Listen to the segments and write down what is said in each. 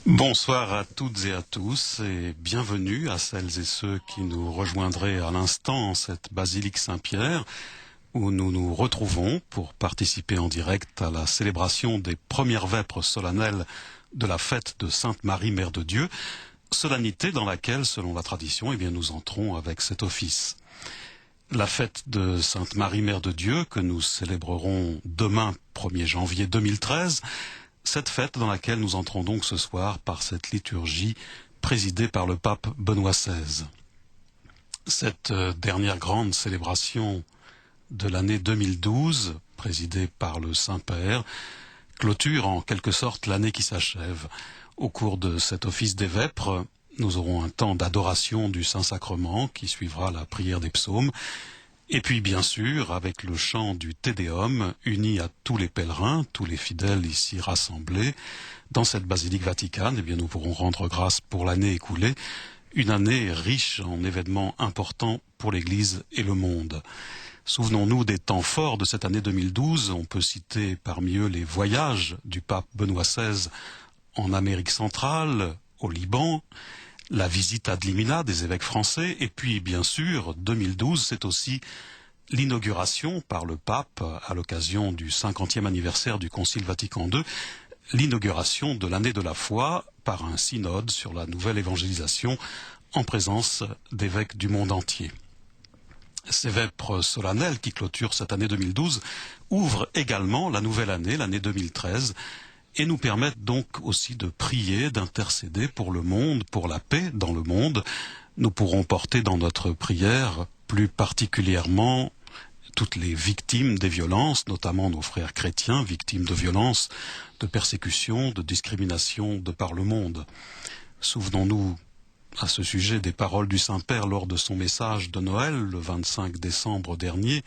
Bonsoir à toutes et à tous et bienvenue à celles et ceux qui nous rejoindraient à l'instant en cette basilique Saint-Pierre où nous nous retrouvons pour participer en direct à la célébration des premières vêpres solennelles de la fête de Sainte Marie Mère de Dieu, solennité dans laquelle, selon la tradition, nous entrons avec cet office. La fête de Sainte Marie Mère de Dieu que nous célébrerons demain 1er janvier 2013, cette fête dans laquelle nous entrons donc ce soir par cette liturgie présidée par le pape Benoît XVI. Cette dernière grande célébration de l'année 2012, présidée par le Saint-Père, clôture en quelque sorte l'année qui s'achève. Au cours de cet office des vêpres, nous aurons un temps d'adoration du Saint-Sacrement qui suivra la prière des psaumes. Et puis, bien sûr, avec le chant du Te Deum, uni à tous les pèlerins, tous les fidèles ici rassemblés, dans cette basilique vaticane, nous pourrons rendre grâce pour l'année écoulée, une année riche en événements importants pour l'Église et le monde. Souvenons-nous des temps forts de cette année 2012. On peut citer parmi eux les voyages du pape Benoît XVI en Amérique centrale, au Liban, la visite ad limina des évêques français, et puis bien sûr, 2012, c'est aussi l'inauguration par le pape, à l'occasion du 50e anniversaire du Concile Vatican II, l'inauguration de l'année de la foi par un synode sur la nouvelle évangélisation en présence d'évêques du monde entier. Ces vêpres solennelles qui clôturent cette année 2012 ouvrent également la nouvelle année, l'année 2013, et nous permettent donc aussi de prier, d'intercéder pour le monde, pour la paix dans le monde. Nous pourrons porter dans notre prière plus particulièrement toutes les victimes des violences, notamment nos frères chrétiens, victimes de violences, de persécutions, de discriminations de par le monde. Souvenons-nous à ce sujet des paroles du Saint-Père lors de son message de Noël, le 25 décembre dernier.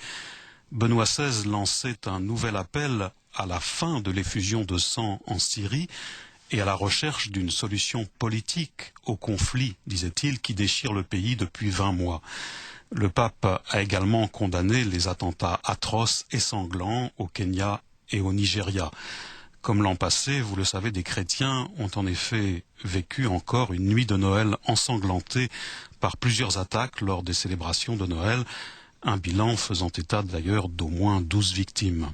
Benoît XVI lançait un nouvel appel à la fin de l'effusion de sang en Syrie et à la recherche d'une solution politique au conflit, disait-il, qui déchire le pays depuis 20 mois. Le pape a également condamné les attentats atroces et sanglants au Kenya et au Nigeria. Comme l'an passé, vous le savez, des chrétiens ont en effet vécu encore une nuit de Noël ensanglantée par plusieurs attaques lors des célébrations de Noël, un bilan faisant état d'ailleurs d'au moins 12 victimes.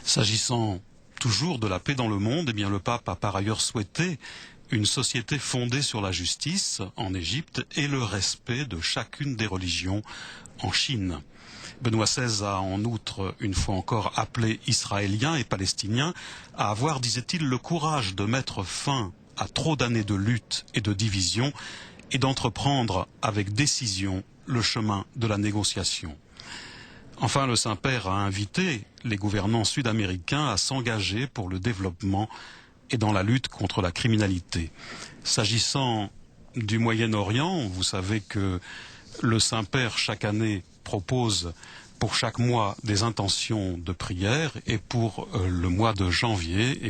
S'agissant toujours de la paix dans le monde, le pape a par ailleurs souhaité une société fondée sur la justice en Égypte et le respect de chacune des religions en Chine. Benoît XVI a en outre, une fois encore, appelé Israéliens et Palestiniens à avoir, disait-il, le courage de mettre fin à trop d'années de lutte et de division et d'entreprendre avec décision le chemin de la négociation. Enfin, le Saint-Père a invité les gouvernants sud-américains à s'engager pour le développement et dans la lutte contre la criminalité. S'agissant du Moyen-Orient, vous savez que le Saint-Père, chaque année, propose pour chaque mois des intentions de prière et pour le mois de janvier,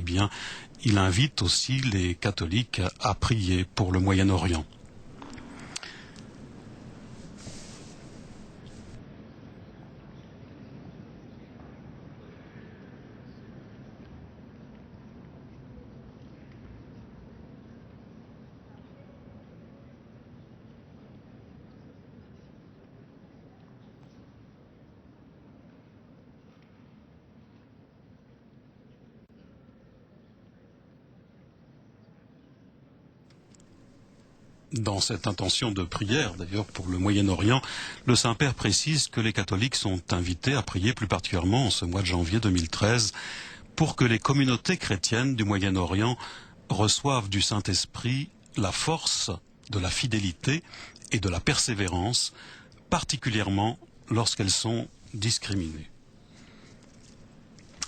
il invite aussi les catholiques à prier pour le Moyen-Orient. Dans cette intention de prière, d'ailleurs, pour le Moyen-Orient, le Saint-Père précise que les catholiques sont invités à prier plus particulièrement en ce mois de janvier 2013 pour que les communautés chrétiennes du Moyen-Orient reçoivent du Saint-Esprit la force de la fidélité et de la persévérance, particulièrement lorsqu'elles sont discriminées.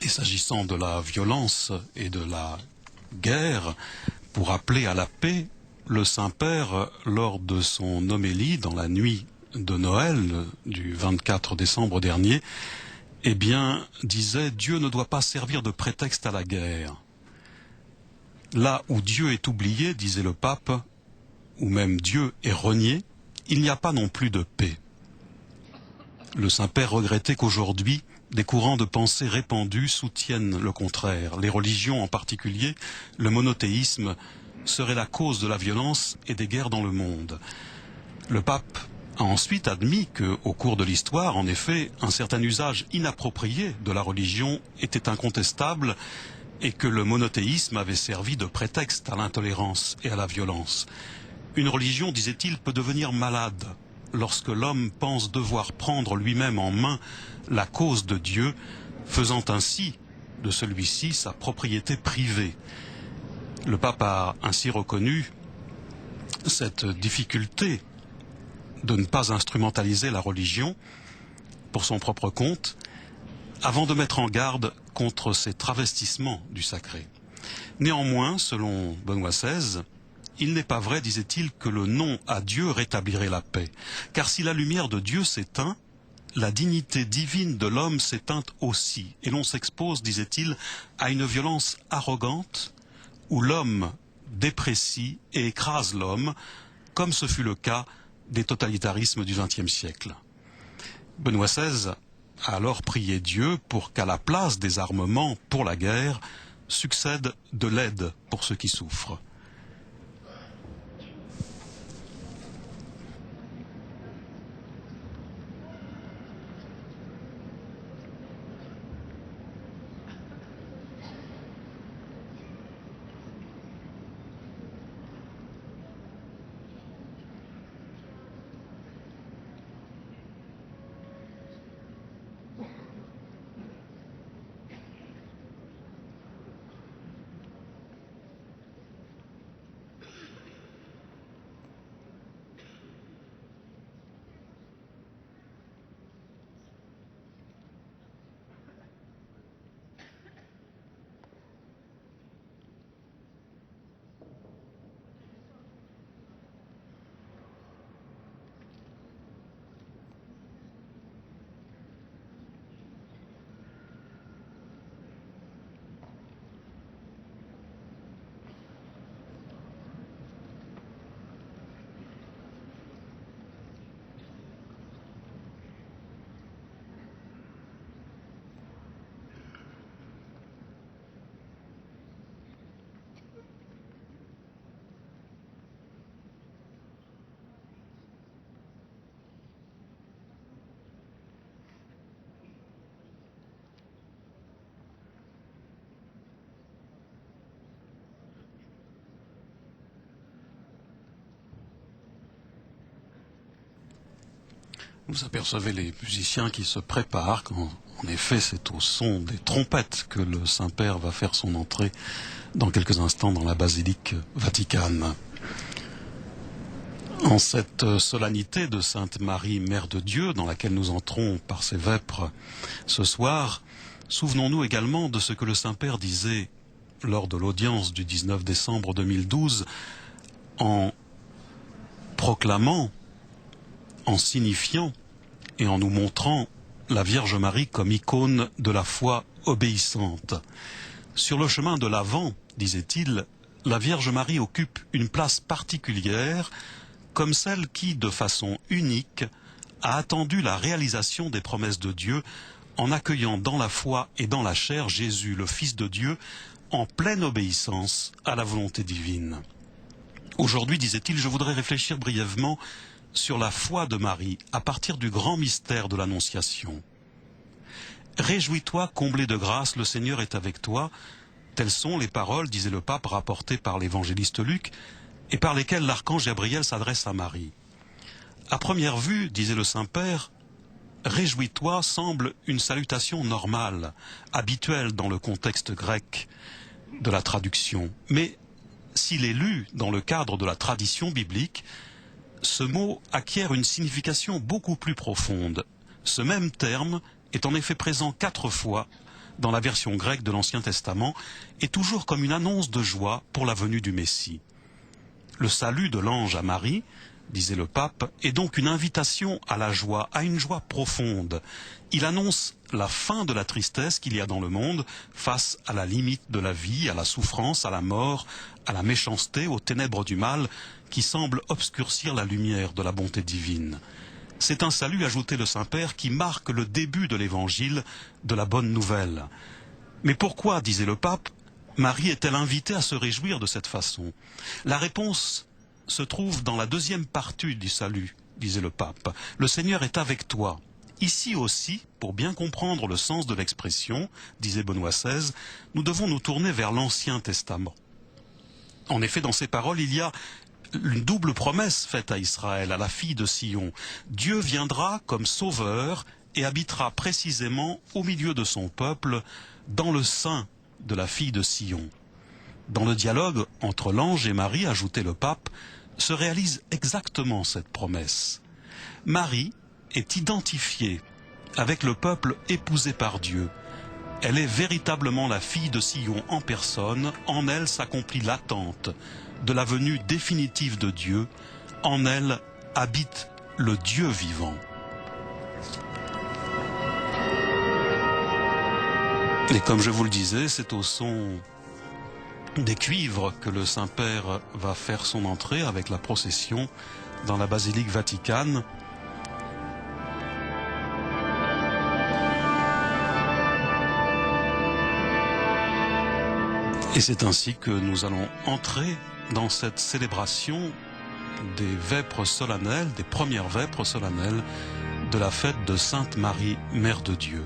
Et s'agissant de la violence et de la guerre, pour appeler à la paix, le Saint-Père, lors de son homélie dans la nuit de Noël du 24 décembre dernier, disait « Dieu ne doit pas servir de prétexte à la guerre. Là où Dieu est oublié, disait le pape, ou même Dieu est renié, il n'y a pas non plus de paix. » Le Saint-Père regrettait qu'aujourd'hui, des courants de pensée répandus soutiennent le contraire. Les religions en particulier, le monothéisme, serait la cause de la violence et des guerres dans le monde. Le pape a ensuite admis que, au cours de l'histoire, en effet, un certain usage inapproprié de la religion était incontestable et que le monothéisme avait servi de prétexte à l'intolérance et à la violence. Une religion, disait-il, peut devenir malade lorsque l'homme pense devoir prendre lui-même en main la cause de Dieu, faisant ainsi de celui-ci sa propriété privée. Le pape a ainsi reconnu cette difficulté de ne pas instrumentaliser la religion pour son propre compte, avant de mettre en garde contre ces travestissements du sacré. Néanmoins, selon Benoît XVI, il n'est pas vrai, disait-il, que le non à Dieu rétablirait la paix. Car si la lumière de Dieu s'éteint, la dignité divine de l'homme s'éteint aussi. Et l'on s'expose, disait-il, à une violence arrogante où l'homme déprécie et écrase l'homme, comme ce fut le cas des totalitarismes du XXe siècle. Benoît XVI a alors prié Dieu pour qu'à la place des armements pour la guerre succède de l'aide pour ceux qui souffrent. Vous apercevez les musiciens qui se préparent, quand en effet c'est au son des trompettes que le Saint-Père va faire son entrée dans quelques instants dans la basilique vaticane. En cette solennité de Sainte Marie, Mère de Dieu, dans laquelle nous entrons par ses vêpres ce soir, souvenons-nous également de ce que le Saint-Père disait lors de l'audience du 19 décembre 2012 en proclamant, en signifiant et en nous montrant la Vierge Marie comme icône de la foi obéissante. Sur le chemin de l'Avent, disait-il, la Vierge Marie occupe une place particulière comme celle qui, de façon unique, a attendu la réalisation des promesses de Dieu en accueillant dans la foi et dans la chair Jésus, le Fils de Dieu, en pleine obéissance à la volonté divine. Aujourd'hui, disait-il, je voudrais réfléchir brièvement sur la foi de Marie à partir du grand mystère de l'Annonciation. Réjouis-toi, comblé de grâce, le Seigneur est avec toi. Telles sont les paroles, disait le pape, rapportées par l'évangéliste Luc, et par lesquelles l'archange Gabriel s'adresse à Marie. À première vue, disait le Saint-Père, réjouis-toi semble une salutation normale, habituelle dans le contexte grec de la traduction. Mais s'il est lu dans le cadre de la tradition biblique, ce mot acquiert une signification beaucoup plus profonde. Ce même terme est en effet présent 4 fois dans la version grecque de l'Ancien Testament et toujours comme une annonce de joie pour la venue du Messie. Le salut de l'ange à Marie, disait le pape, est donc une invitation à la joie, à une joie profonde. Il annonce la fin de la tristesse qu'il y a dans le monde face à la limite de la vie, à la souffrance, à la mort, à la méchanceté, aux ténèbres du mal qui semblent obscurcir la lumière de la bonté divine. C'est un salut, ajoutait le Saint-Père, qui marque le début de l'évangile, de la bonne nouvelle. Mais pourquoi, disait le pape, Marie est-elle invitée à se réjouir de cette façon? La réponse se trouve dans la deuxième partie du salut, disait le pape. Le Seigneur est avec toi. Ici aussi, pour bien comprendre le sens de l'expression, disait Benoît XVI, nous devons nous tourner vers l'Ancien Testament. En effet, dans ces paroles, il y a une double promesse faite à Israël, à la fille de Sion. Dieu viendra comme sauveur et habitera précisément au milieu de son peuple, dans le sein de la fille de Sion. Dans le dialogue entre l'ange et Marie, ajoutait le pape, se réalise exactement cette promesse. Marie est identifiée avec le peuple épousé par Dieu. Elle est véritablement la fille de Sion en personne. En elle s'accomplit l'attente de la venue définitive de Dieu. En elle habite le Dieu vivant. Et comme je vous le disais, c'est au son des cuivres que le Saint-Père va faire son entrée avec la procession dans la basilique Vaticane. Et c'est ainsi que nous allons entrer dans cette célébration des vêpres solennelles, des premières vêpres solennelles de la fête de Sainte Marie, Mère de Dieu.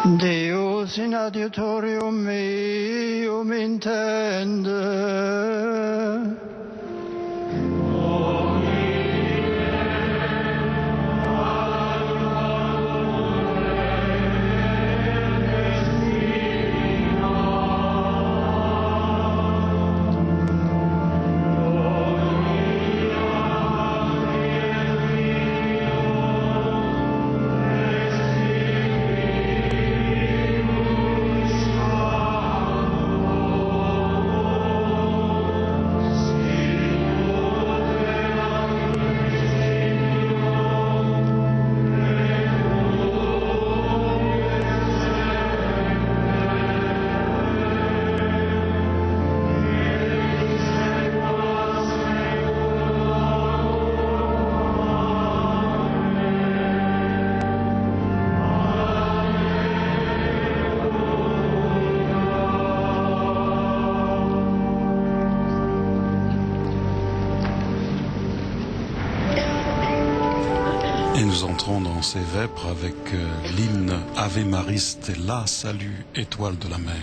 Deus in adiutorium meum intende. Et nous entrons dans ces vêpres avec l'hymne Ave Maris Stella, salut étoile de la mer.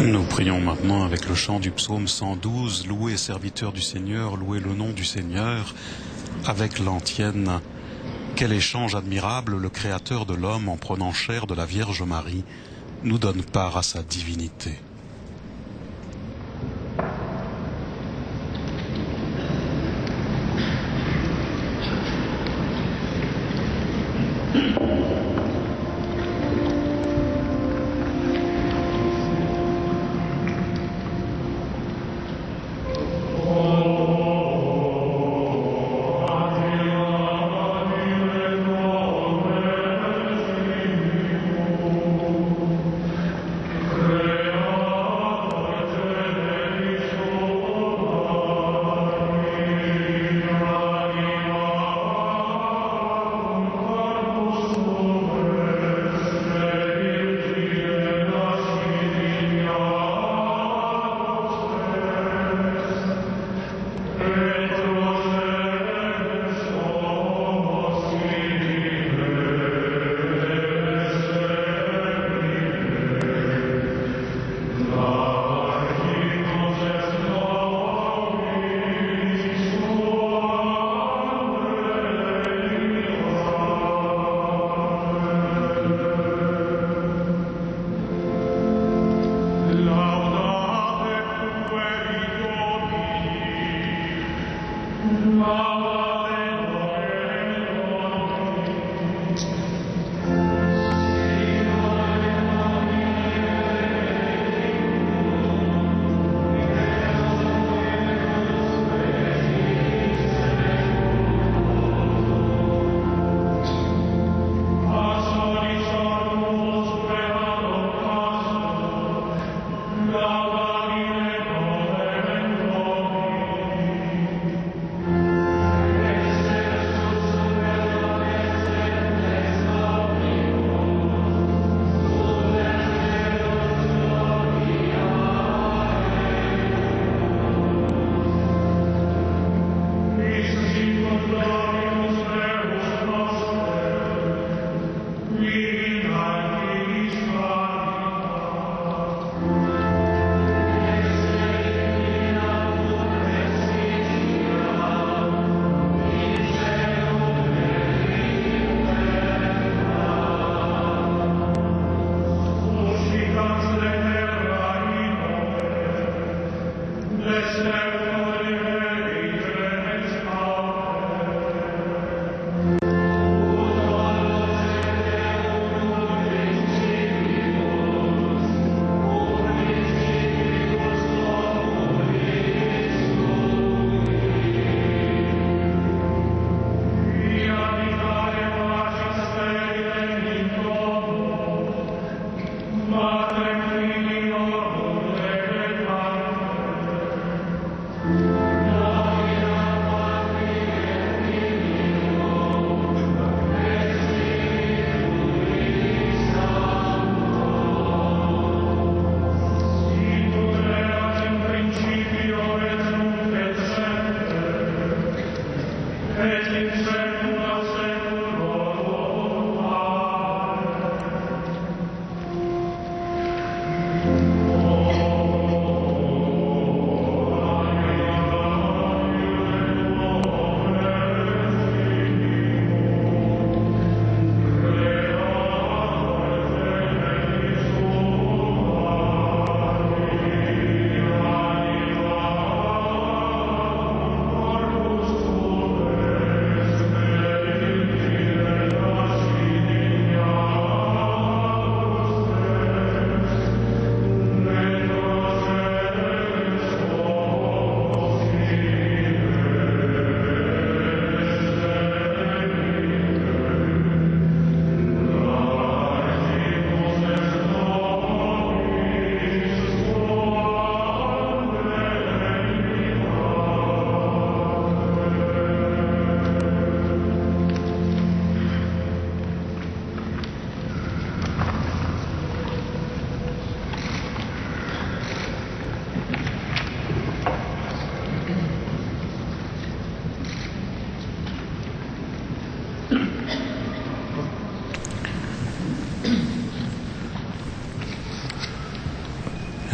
Nous prions maintenant avec le chant du psaume 112, louez serviteur du Seigneur, louez le nom du Seigneur, avec l'antienne. Quel échange admirable, le Créateur de l'homme, en prenant chair de la Vierge Marie, nous donne part à sa divinité.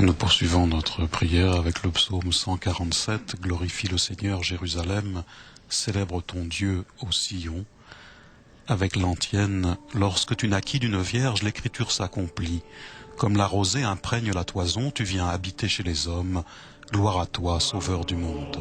Nous poursuivons notre prière avec le psaume 147. Glorifie le Seigneur, Jérusalem, célèbre ton Dieu au Sion. Avec l'antienne, lorsque tu naquis d'une vierge, l'écriture s'accomplit. Comme la rosée imprègne la toison, tu viens habiter chez les hommes. Gloire à toi, Sauveur du monde.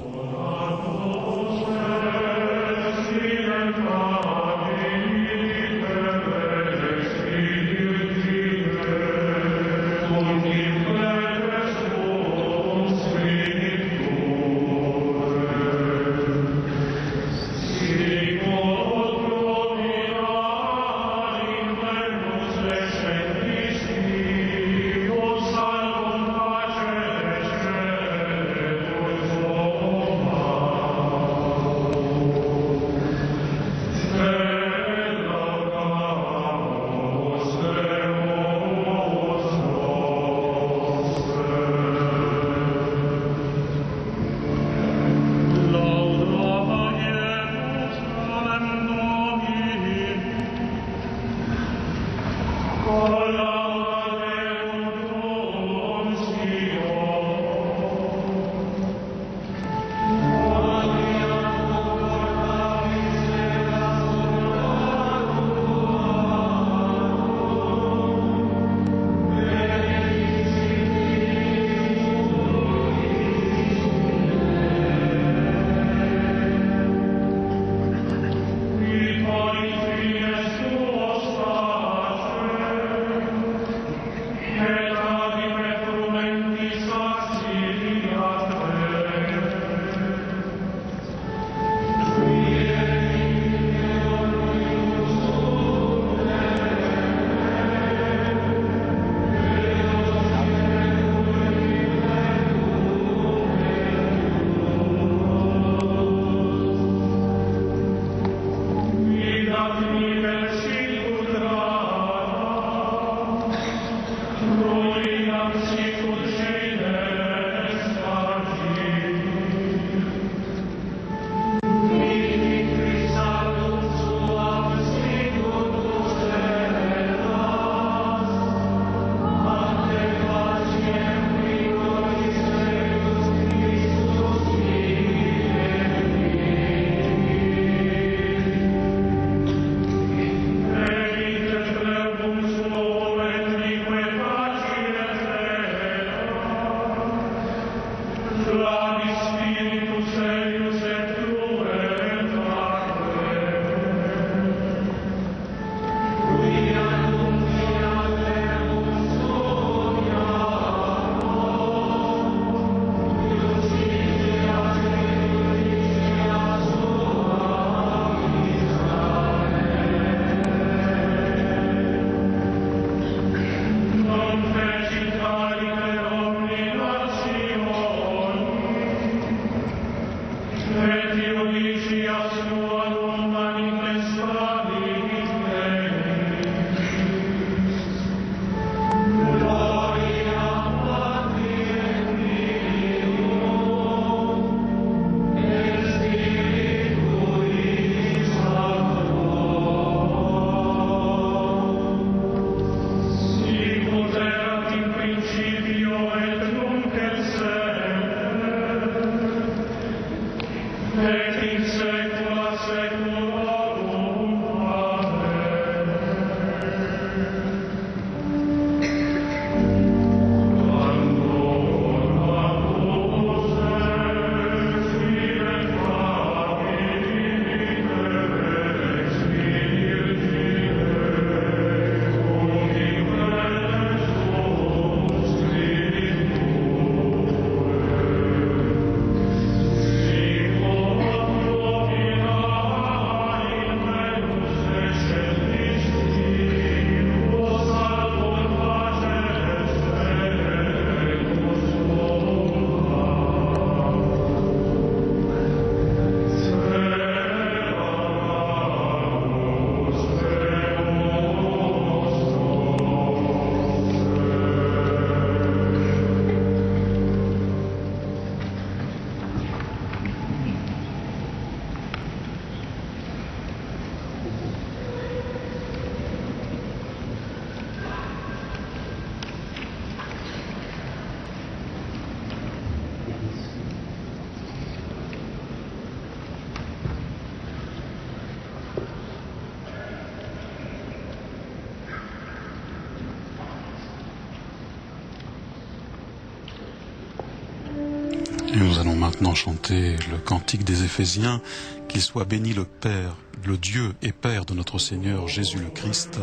Et nous allons maintenant chanter le cantique des Éphésiens. Qu'il soit béni le Père, le Dieu et Père de notre Seigneur Jésus le Christ,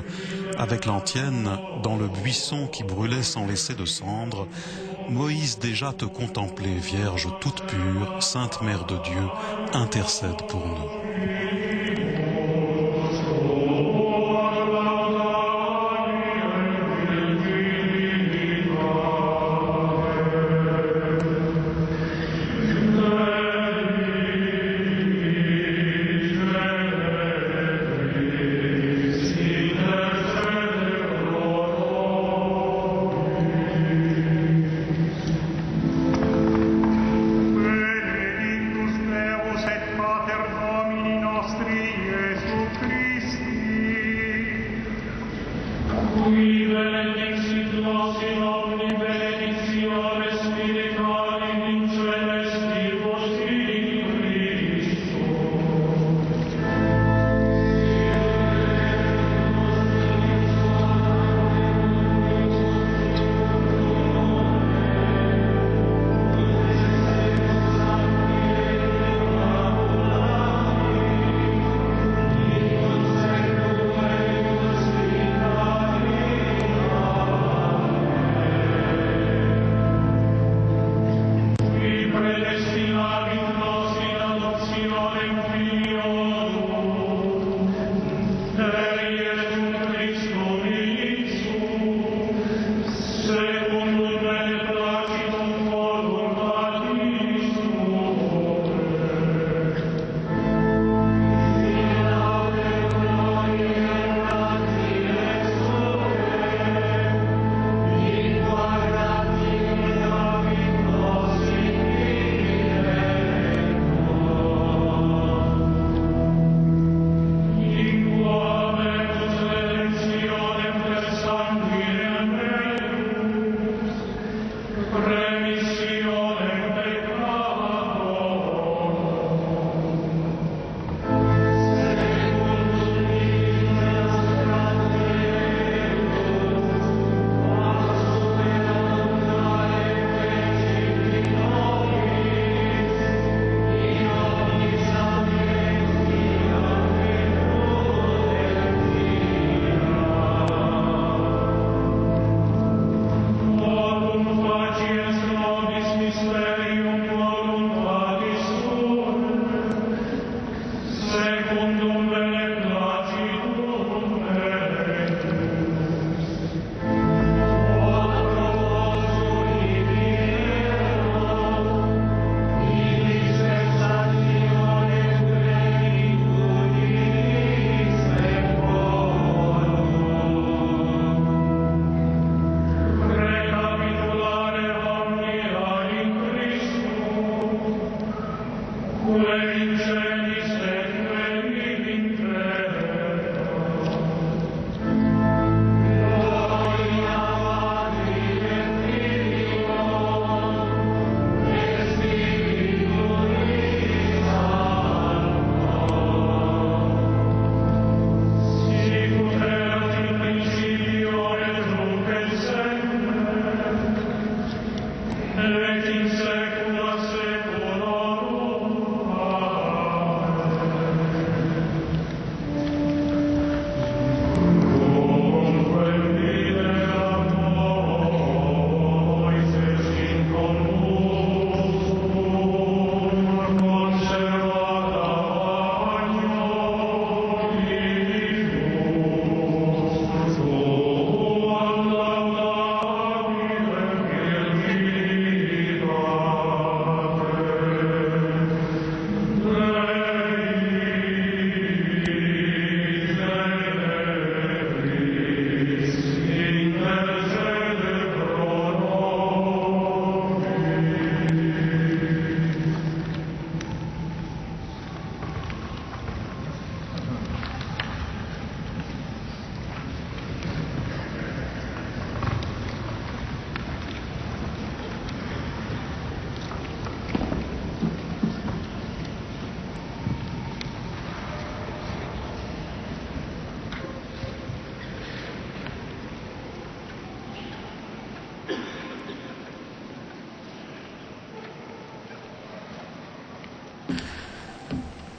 avec l'antienne, dans le buisson qui brûlait sans laisser de cendre. Moïse déjà te contemplait, Vierge toute pure, Sainte Mère de Dieu, intercède pour nous.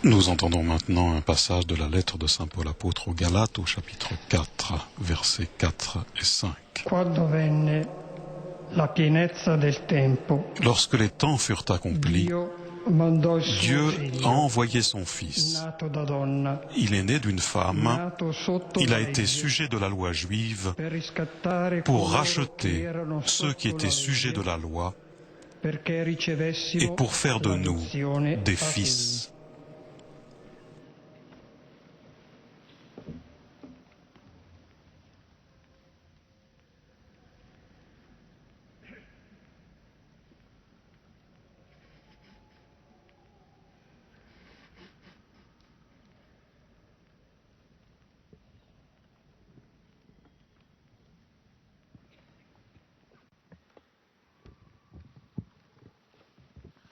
Nous entendons maintenant un passage de la lettre de saint Paul apôtre aux Galates au chapitre 4, versets 4 et 5. Quando venne la pienezza del tempo, Lorsque les temps furent accomplis, Dio mandò il Dieu suo a figlio, envoyé son Fils. nato da donna, Il est né d'une femme, nato sotto il a legge, été sujet de la loi juive per riscattare pour coloro che racheter erano ceux qui sotto étaient la sujets legge, de la loi perché ricevessimo et pour faire de nous l'adozione des a figli. fils.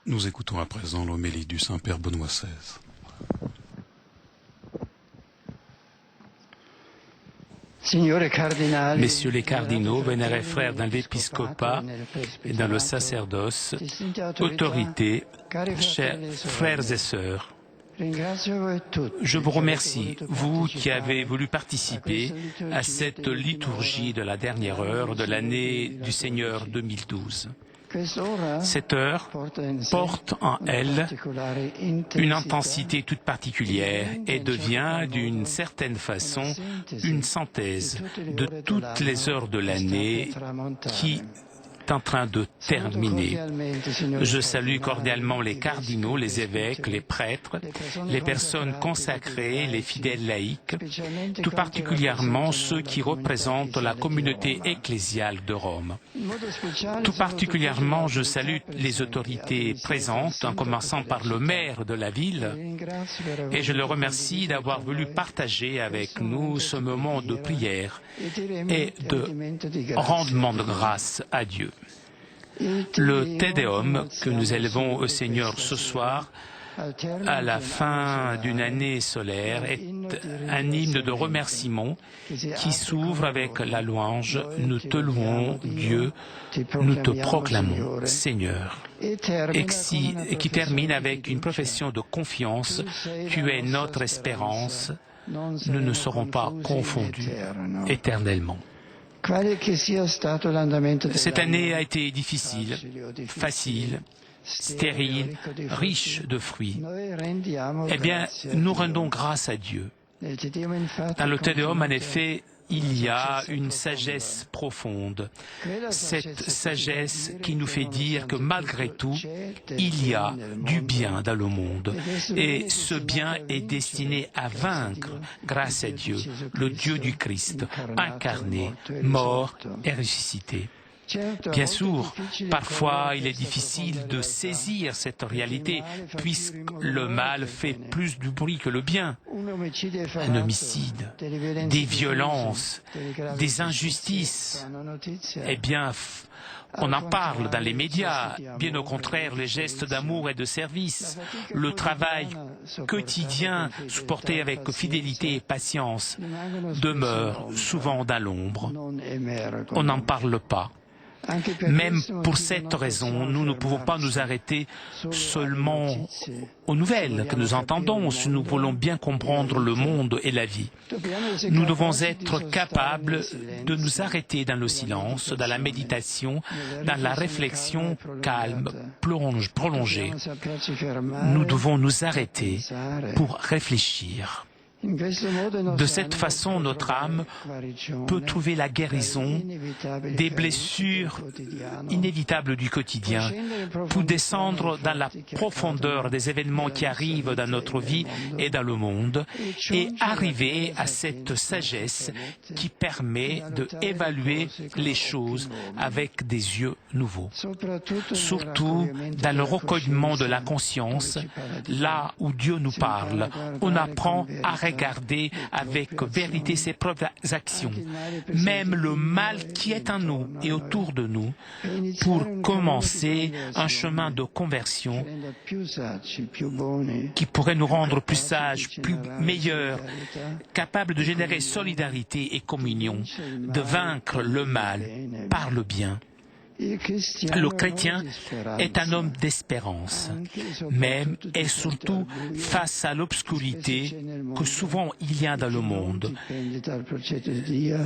Nous écoutons à présent l'homélie du Saint-Père Benoît XVI. Messieurs les cardinaux, vénérés frères dans l'épiscopat et dans le sacerdoce, autorités, chers frères et sœurs, je vous remercie, vous qui avez voulu participer à cette liturgie de la dernière heure de l'année du Seigneur 2012. Cette heure porte en elle une intensité toute particulière et devient d'une certaine façon une synthèse de toutes les heures de l'année qui est en train de terminer. Je salue cordialement les cardinaux, les évêques, les prêtres, les personnes consacrées, les fidèles laïcs, tout particulièrement ceux qui représentent la communauté ecclésiale de Rome. Tout particulièrement, je salue les autorités présentes, en commençant par le maire de la ville, et je le remercie d'avoir voulu partager avec nous ce moment de prière et de rendement de grâce à Dieu. Le Te Deum que nous élevons au Seigneur ce soir, à la fin d'une année solaire, est un hymne de remerciement qui s'ouvre avec la louange « Nous te louons, Dieu, nous te proclamons, Seigneur » et qui termine avec une profession de confiance « Tu es notre espérance, nous ne serons pas confondus éternellement ». Cette année a été difficile, facile, stérile, riche de fruits. Eh bien, nous rendons grâce à Dieu. Dans le Te Deum, en effet, il y a une sagesse profonde. Cette sagesse qui nous fait dire que malgré tout, il y a du bien dans le monde. Et ce bien est destiné à vaincre grâce à Dieu, le Dieu du Christ, incarné, mort et ressuscité. Bien sûr, parfois il est difficile de saisir cette réalité puisque le mal fait plus du bruit que le bien. Un homicide, des violences, des injustices. Eh bien, on en parle dans les médias. Bien au contraire, les gestes d'amour et de service, le travail quotidien supporté avec fidélité et patience demeure souvent dans l'ombre. On n'en parle pas. Même pour cette raison, nous ne pouvons pas nous arrêter seulement aux nouvelles que nous entendons si nous voulons bien comprendre le monde et la vie. Nous devons être capables de nous arrêter dans le silence, dans la méditation, dans la réflexion calme, prolongée. Nous devons nous arrêter pour réfléchir. De cette façon, notre âme peut trouver la guérison des blessures inévitables du quotidien, pour descendre dans la profondeur des événements qui arrivent dans notre vie et dans le monde, et arriver à cette sagesse qui permet d'évaluer les choses avec des yeux nouveaux. Surtout dans le recueillement de la conscience, là où Dieu nous parle, on apprend à regarder avec vérité ses propres actions, même le mal qui est en nous et autour de nous, pour commencer un chemin de conversion qui pourrait nous rendre plus sages, plus meilleurs, capables de générer solidarité et communion, de vaincre le mal par le bien. Le chrétien est un homme d'espérance, même et surtout face à l'obscurité que souvent il y a dans le monde.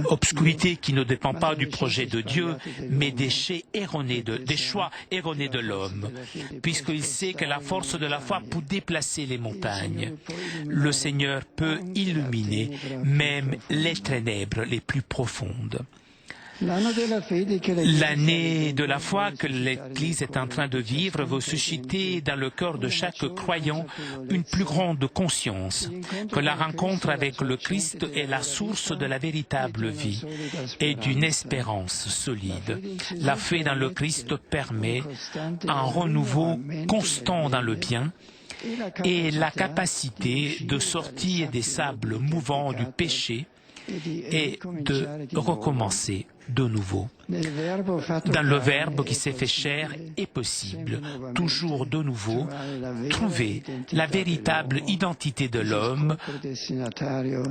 Obscurité qui ne dépend pas du projet de Dieu, mais des choix erronés de l'homme, puisqu'il sait que la force de la foi peut déplacer les montagnes. Le Seigneur peut illuminer même les ténèbres les plus profondes. L'année de la foi que l'Église est en train de vivre veut susciter dans le cœur de chaque croyant une plus grande conscience que la rencontre avec le Christ est la source de la véritable vie et d'une espérance solide. La foi dans le Christ permet un renouveau constant dans le bien et la capacité de sortir des sables mouvants du péché et de recommencer de nouveau. Dans le Verbe qui s'est fait chair est possible, toujours de nouveau, trouver la véritable identité de l'homme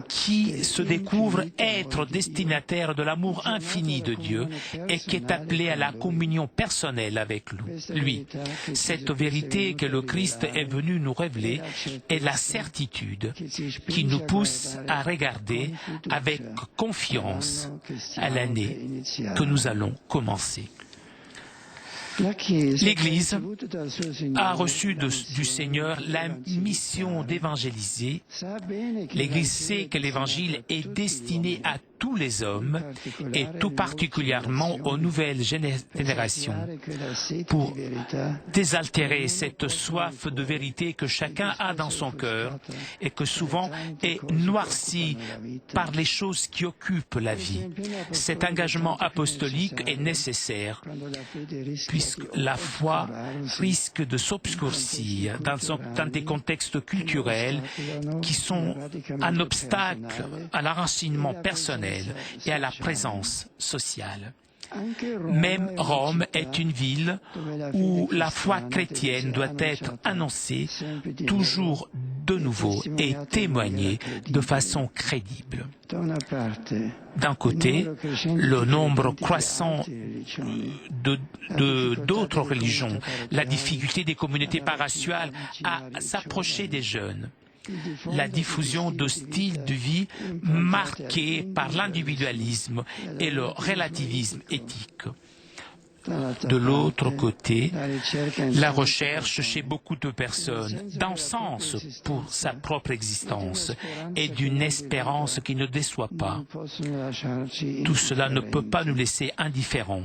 qui se découvre être destinataire de l'amour infini de Dieu et qui est appelé à la communion personnelle avec lui. Cette vérité que le Christ est venu nous révéler est la certitude qui nous pousse à regarder avec confiance à l'année que nous allons commencer. L'Église a reçu du Seigneur la mission d'évangéliser. L'Église sait que l'Évangile est destiné à tous les hommes et tout particulièrement aux nouvelles générations pour désaltérer cette soif de vérité que chacun a dans son cœur et que souvent est noircie par les choses qui occupent la vie. Cet engagement apostolique est nécessaire puisque la foi risque de s'obscurcir dans des contextes culturels qui sont un obstacle à l'enracinement personnel et à la présence sociale. Même Rome est une ville où la foi chrétienne doit être annoncée toujours de nouveau et témoignée de façon crédible. D'un côté, le nombre croissant d'autres religions, la difficulté des communautés paraciales à s'approcher des jeunes, la diffusion de styles de vie marqués par l'individualisme et le relativisme éthique. De l'autre côté, la recherche chez beaucoup de personnes d'un sens pour sa propre existence et d'une espérance qui ne déçoit pas. Tout cela ne peut pas nous laisser indifférents.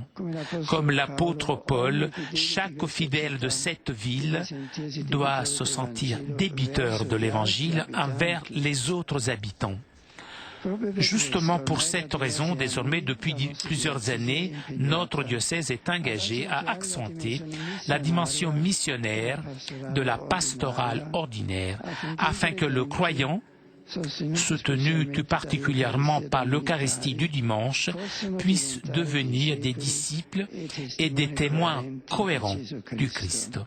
Comme l'apôtre Paul, chaque fidèle de cette ville doit se sentir débiteur de l'Évangile envers les autres habitants. Justement pour cette raison, désormais depuis plusieurs années, notre diocèse est engagé à accentuer la dimension missionnaire de la pastorale ordinaire, afin que le croyant, soutenu tout particulièrement par l'Eucharistie du dimanche, puisse devenir des disciples et des témoins cohérents du Christ.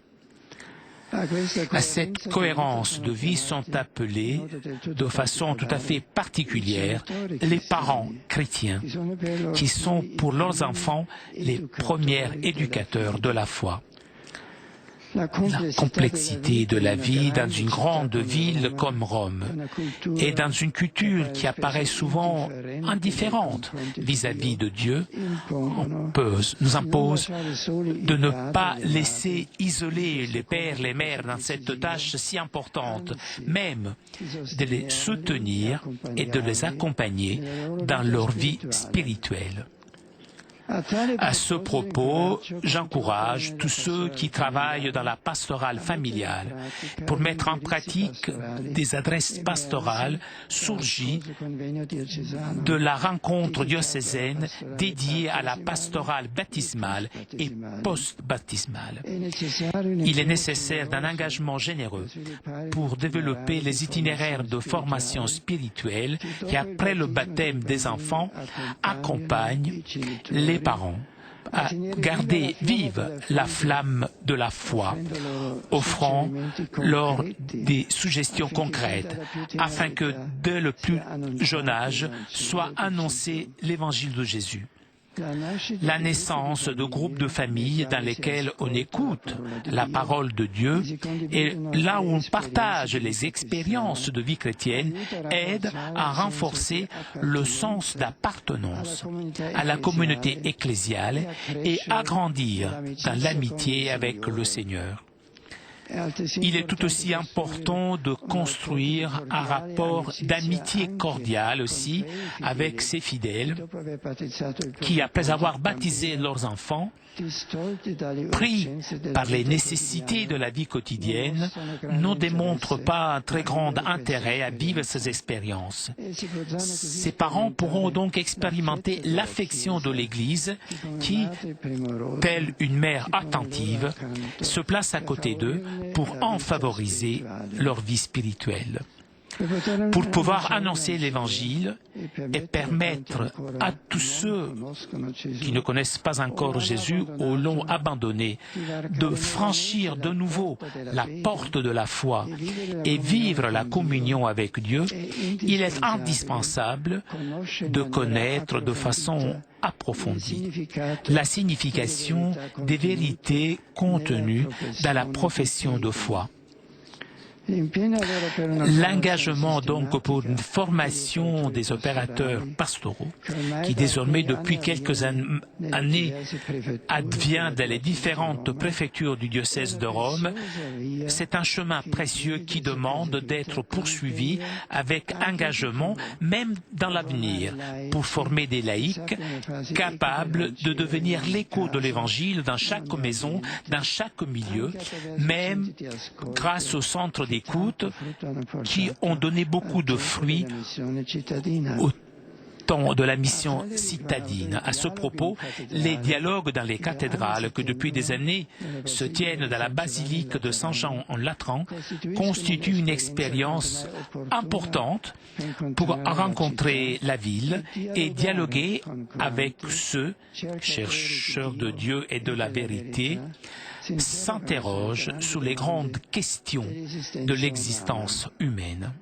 À cette cohérence de vie sont appelés de façon tout à fait particulière les parents chrétiens, qui sont pour leurs enfants les premiers éducateurs de la foi. La complexité de la vie dans une grande ville comme Rome et dans une culture qui apparaît souvent indifférente vis-à-vis de Dieu nous impose de ne pas laisser isoler les pères, les mères dans cette tâche si importante, même de les soutenir et de les accompagner dans leur vie spirituelle. À ce propos, j'encourage tous ceux qui travaillent dans la pastorale familiale pour mettre en pratique des adresses pastorales surgies de la rencontre diocésaine dédiée à la pastorale baptismale et post-baptismale. Il est nécessaire d'un engagement généreux pour développer les itinéraires de formation spirituelle qui, après le baptême des enfants, accompagnent les parents à garder vive la flamme de la foi, offrant leur des suggestions concrètes, afin que dès le plus jeune âge soit annoncé l'évangile de Jésus. la naissance de groupes de familles dans lesquels on écoute la parole de Dieu et là où on partage les expériences de vie chrétienne aide à renforcer le sens d'appartenance à la communauté ecclésiale et à grandir dans l'amitié avec le Seigneur. Il est tout aussi important de construire un rapport d'amitié cordiale aussi avec ces fidèles qui, après avoir baptisé leurs enfants, pris par les nécessités de la vie quotidienne, ne démontrent pas un très grand intérêt à vivre ces expériences. Ces parents pourront donc expérimenter l'affection de l'Église qui, telle une mère attentive, se place à côté d'eux pour en favoriser leur vie spirituelle. Pour pouvoir annoncer l'Évangile et permettre à tous ceux qui ne connaissent pas encore Jésus ou l'ont abandonné de franchir de nouveau la porte de la foi et vivre la communion avec Dieu, il est indispensable de connaître de façon approfondie la signification des vérités contenues dans la profession de foi. L'engagement donc pour une formation des opérateurs pastoraux, qui désormais depuis quelques années advient dans les différentes préfectures du diocèse de Rome, c'est un chemin précieux qui demande d'être poursuivi avec engagement, même dans l'avenir, pour former des laïcs capables de devenir l'écho de l'Évangile dans chaque maison, dans chaque milieu, même grâce au centre d'écoute qui ont donné beaucoup de fruits au temps de la mission citadine. À ce propos, les dialogues dans les cathédrales que depuis des années se tiennent dans la basilique de Saint-Jean en Latran constituent une expérience importante pour rencontrer la ville et dialoguer avec ceux, chercheurs de Dieu et de la vérité, s'interroge sur les grandes questions de l'existence humaine.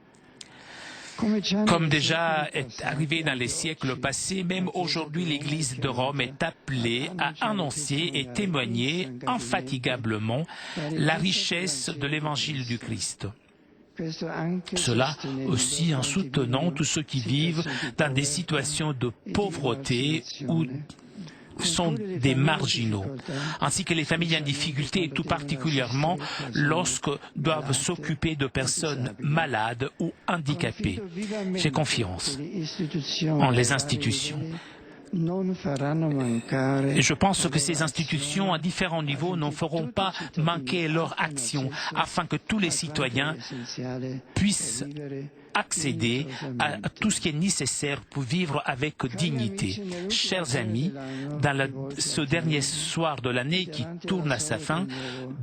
Comme déjà est arrivé dans les siècles passés, même aujourd'hui l'Église de Rome est appelée à annoncer et témoigner infatigablement la richesse de l'Évangile du Christ. Cela aussi en soutenant tous ceux qui vivent dans des situations de pauvreté ou sont des marginaux, ainsi que les familles en difficulté, et tout particulièrement lorsque doivent s'occuper de personnes malades ou handicapées. J'ai confiance en les institutions. Et je pense que ces institutions à différents niveaux ne feront pas manquer leur action afin que tous les citoyens puissent accéder à tout ce qui est nécessaire pour vivre avec dignité. Chers amis, dans ce dernier soir de l'année qui tourne à sa fin,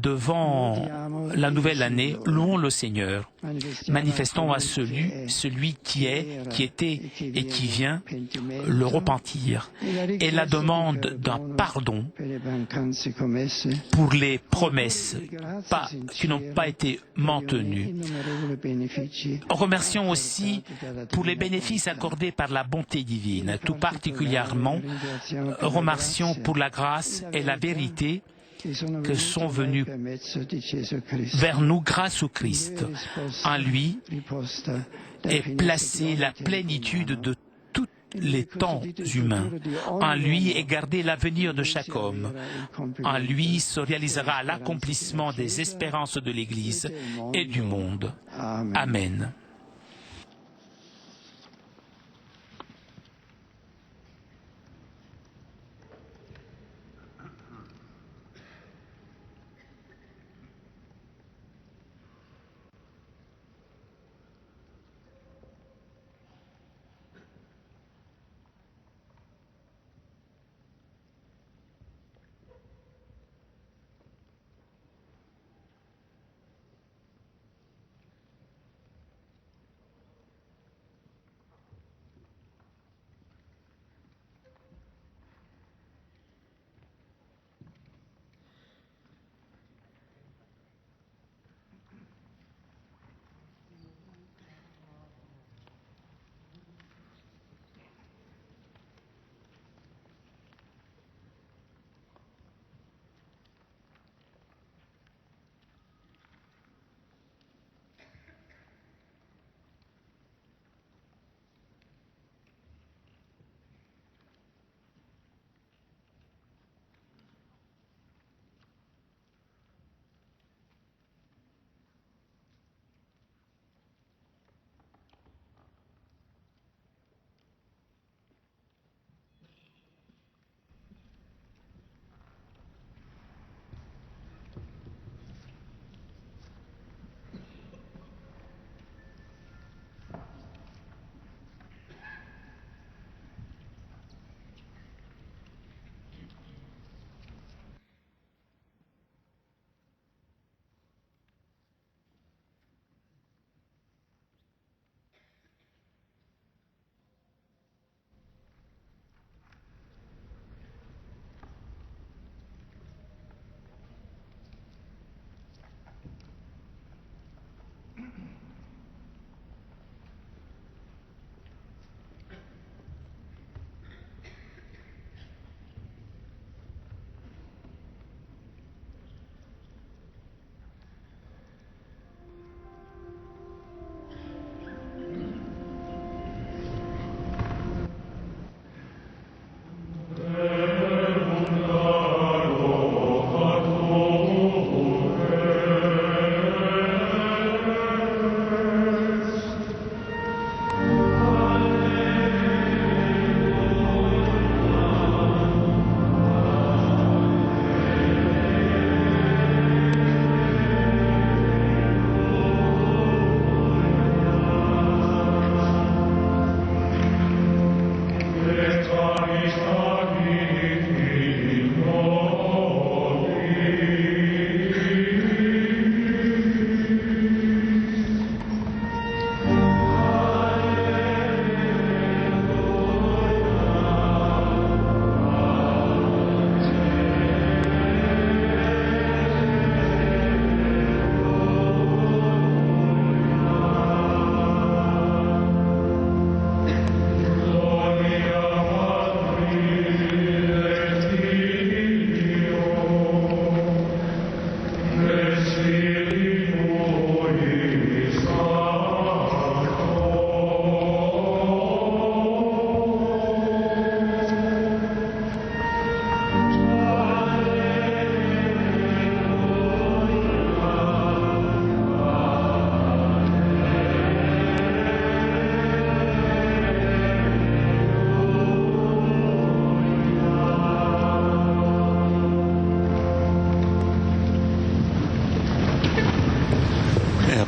devant la nouvelle année, louons le Seigneur. Manifestons à celui qui est, qui était et qui vient, le repentir et la demande d'un pardon pour les promesses qui n'ont pas été maintenues. Remercions aussi pour les bénéfices accordés par la bonté divine, tout particulièrement remercions pour la grâce et la vérité que sont venus vers nous grâce au Christ. En lui est placée la plénitude de tous les temps humains. En lui est gardé l'avenir de chaque homme. En lui se réalisera l'accomplissement des espérances de l'Église et du monde. Amen.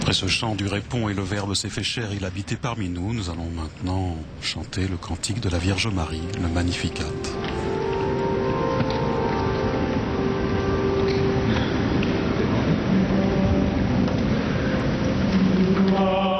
Après ce chant du répond et le Verbe s'est fait chair, il habitait parmi nous. Nous allons maintenant chanter le cantique de la Vierge Marie, le Magnificat. Oh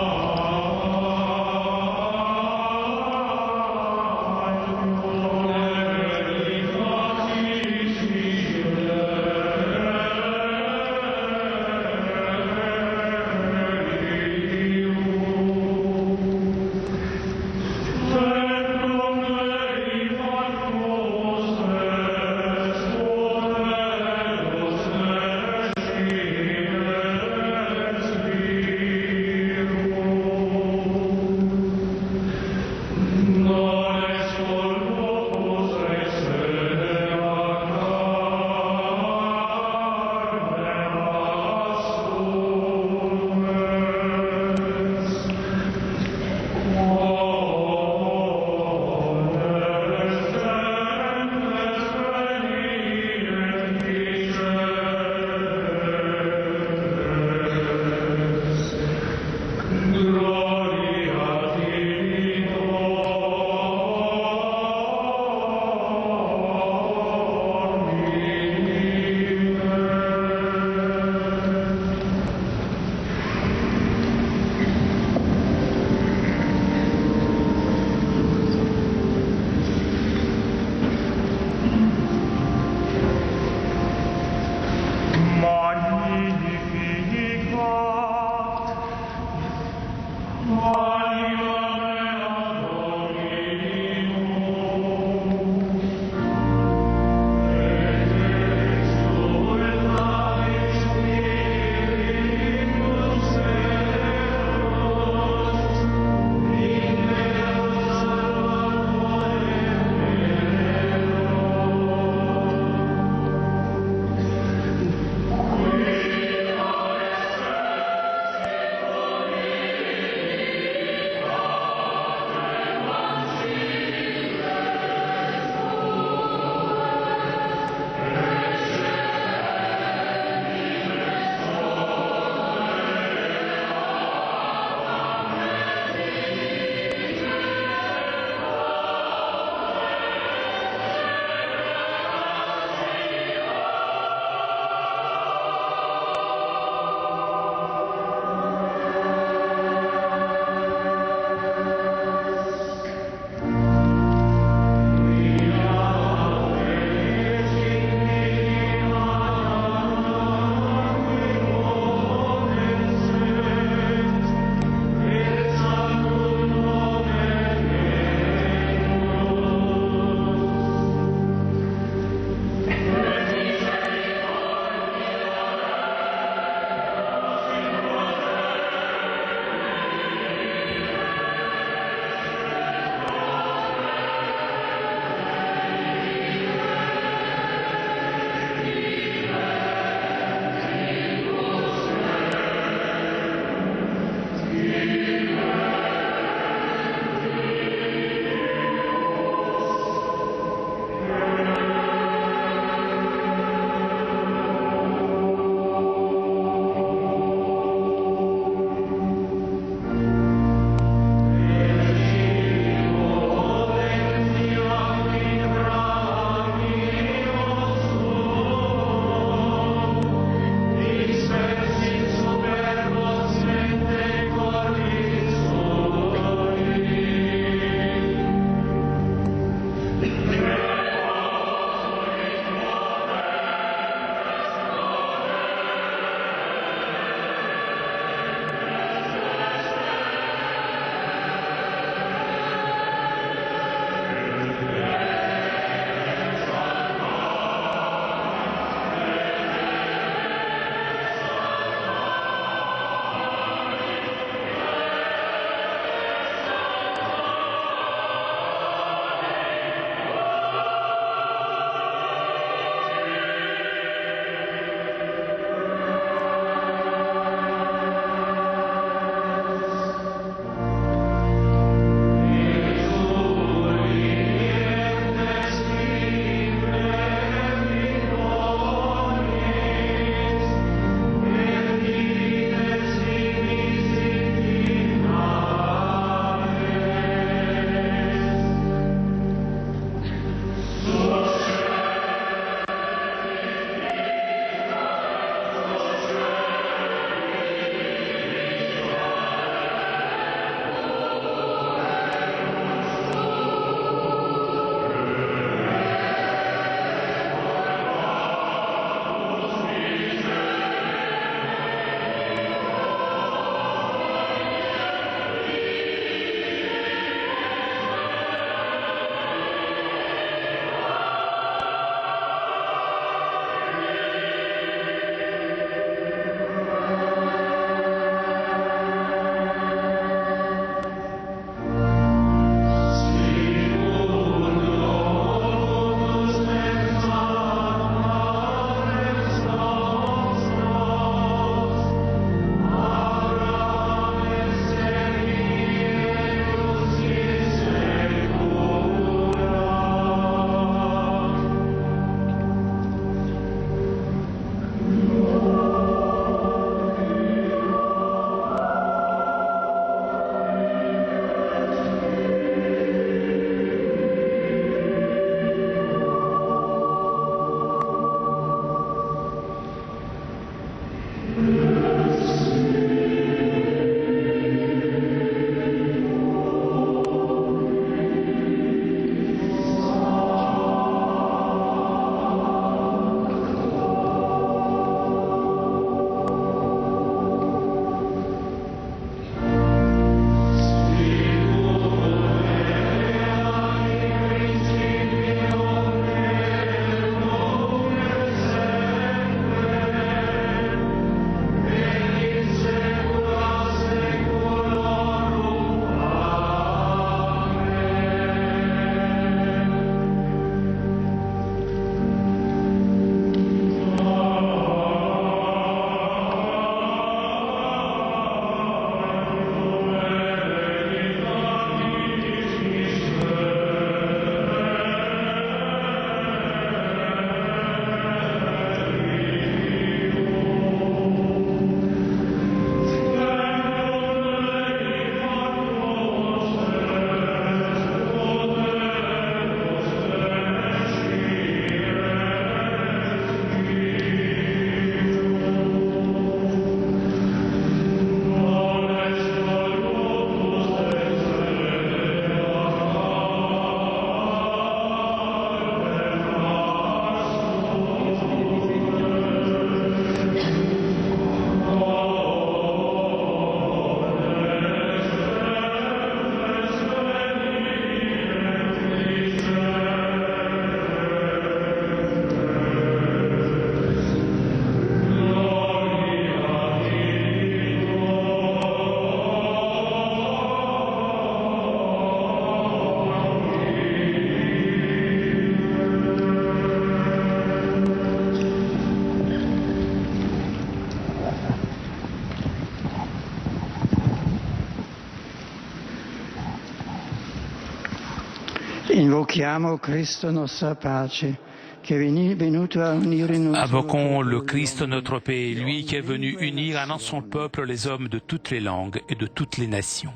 Invochiamo Cristo nostra pace, che è venuto a unire in un Invoquons le Christ notre paix, lui qui est venu unir en son peuple les hommes de toutes les langues et de toutes les nations.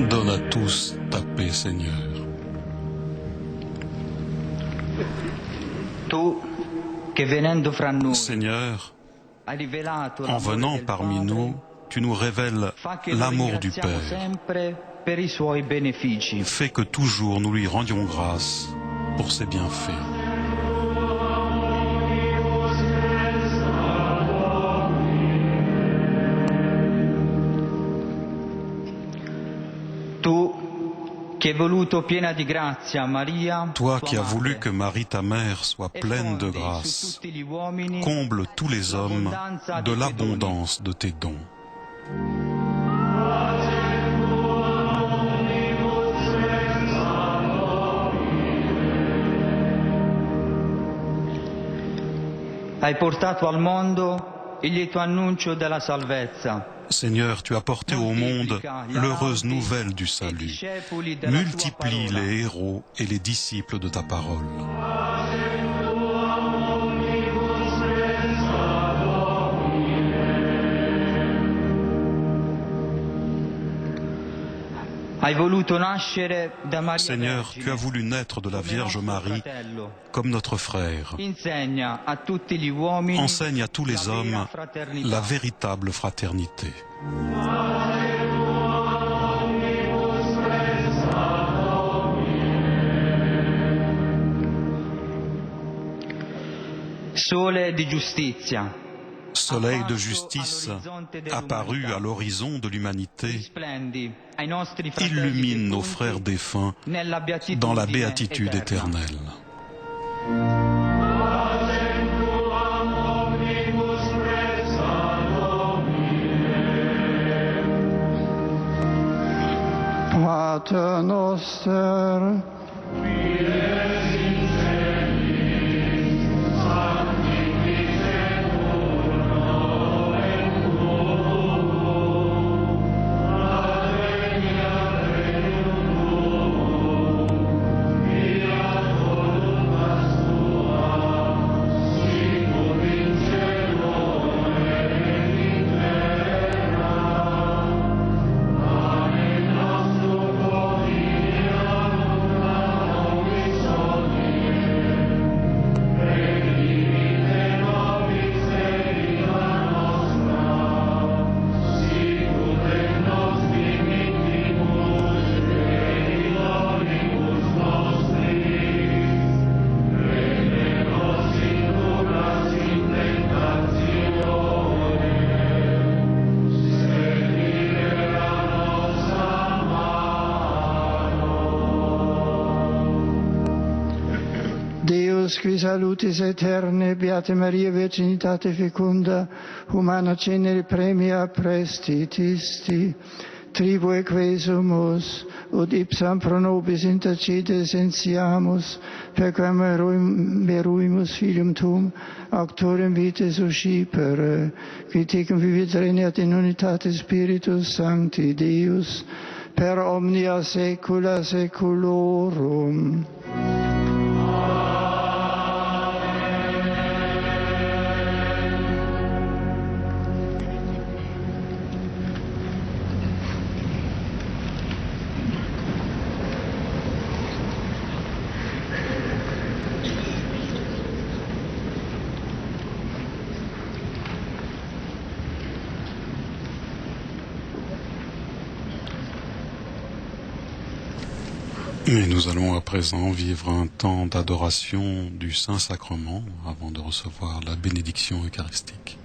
Donne à tous ta paix, Seigneur. Seigneur, en venant parmi nous, tu nous révèles l'amour du Père. Fais que toujours nous lui rendions grâce pour ses bienfaits. Toi qui as voulu que Marie ta mère soit pleine de grâce, comble tous les hommes de l'abondance de tes dons. Hai portato al mondo il lieto annuncio della salvezza. Seigneur, tu as porté au monde l'heureuse nouvelle du salut. Multiplie les héros et les disciples de ta parole. Seigneur, tu as voulu naître de la Vierge Marie comme notre frère. Enseigne à tous les hommes la véritable fraternité. Sole di giustizia. Soleil de justice apparu à l'horizon de l'humanité, illumine nos frères défunts dans la béatitude éternelle. Pater noster, Deus qui salutis aeterne, Beate Maria Virginitate fecunda, humana cenere premia prestitisti, tribu equesumus, ut ipsam pro nobis intercede sentiamus, per quam meruimus filium tuum, auctorem vitae suscipere, qui tecum vivit regnat in unitate Spiritus Sancti Deus, per omnia saecula saeculorum. Et nous allons à présent vivre un temps d'adoration du Saint-Sacrement avant de recevoir la bénédiction eucharistique.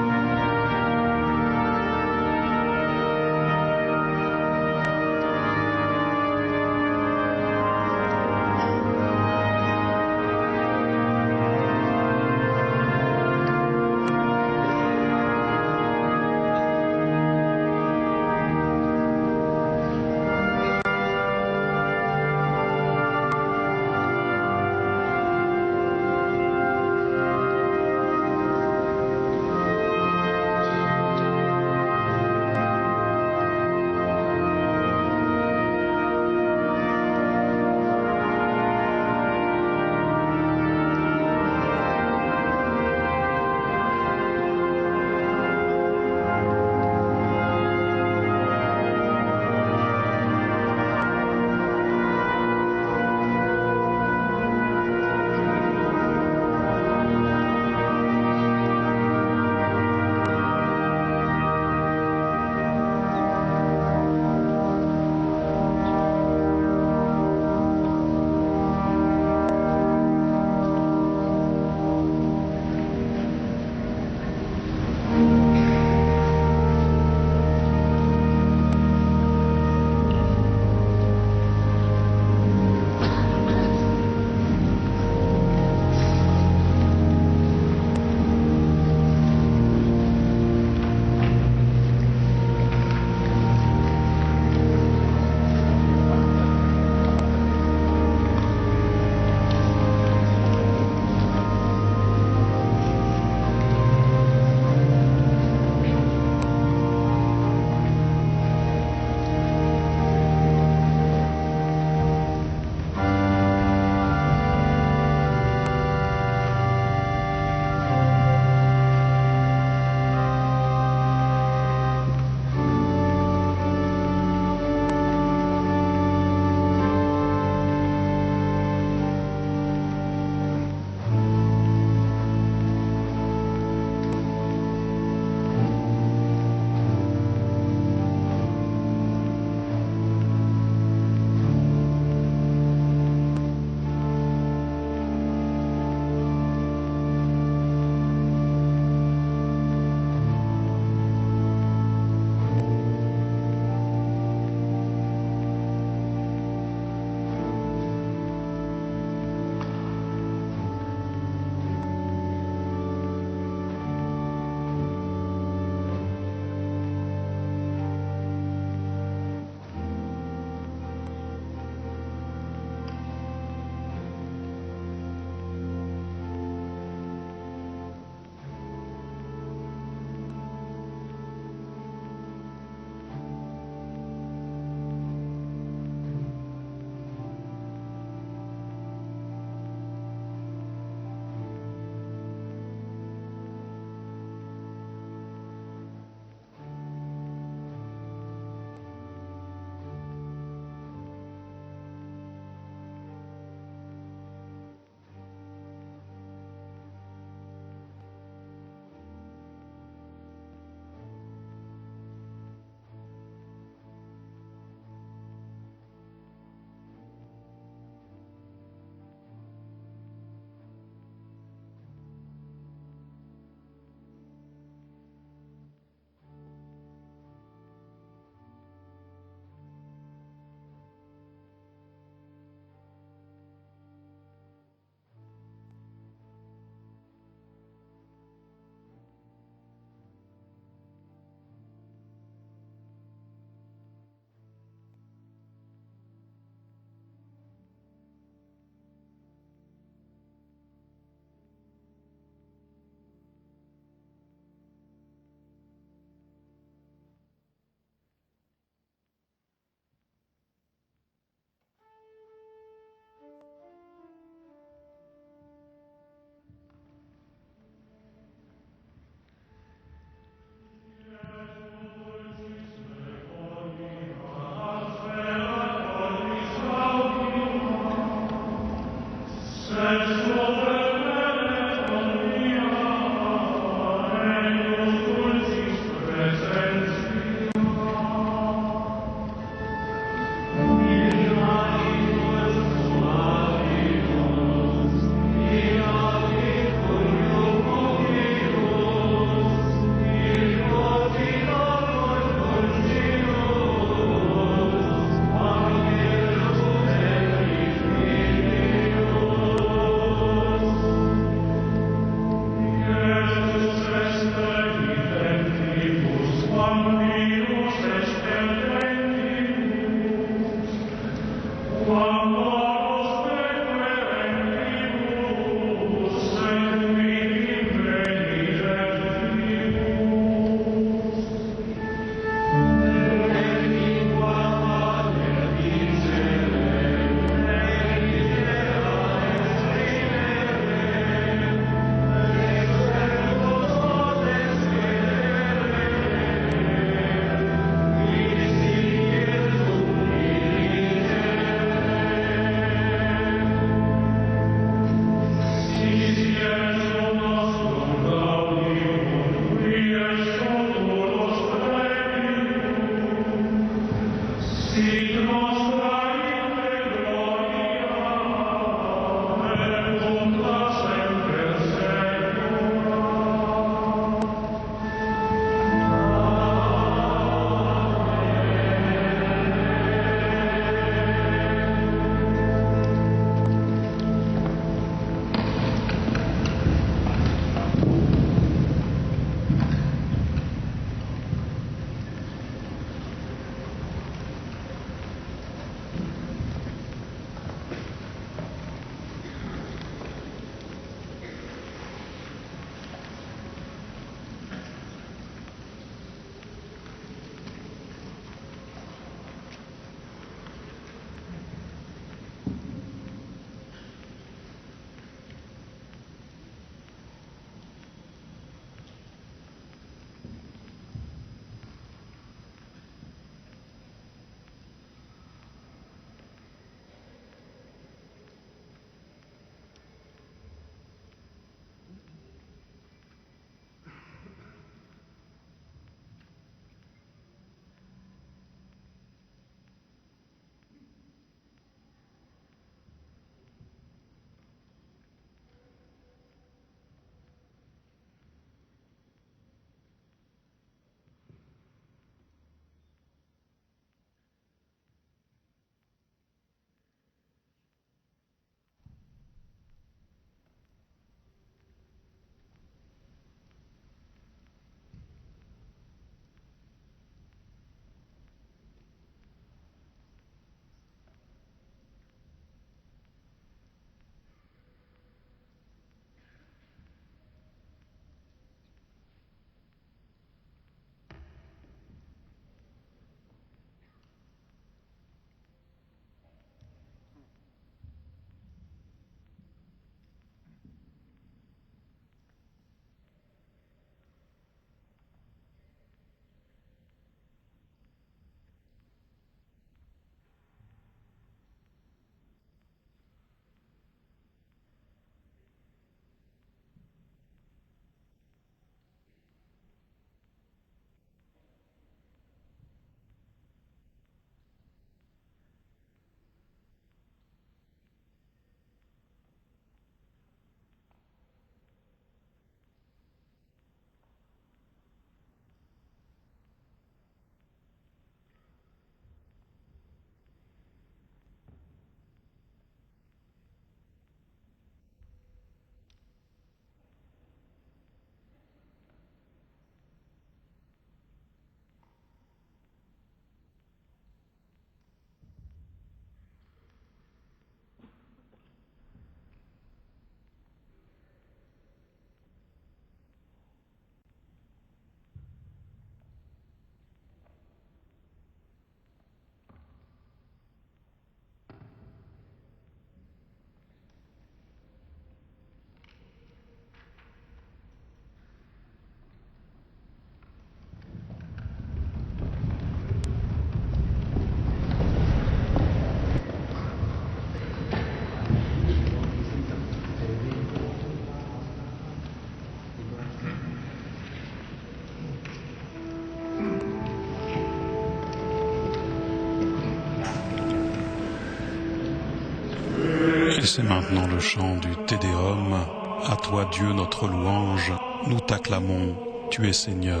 Et c'est maintenant le chant du Te Deum. À toi Dieu notre louange, nous t'acclamons, tu es Seigneur.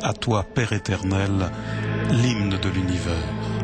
À toi Père éternel, l'hymne de l'univers.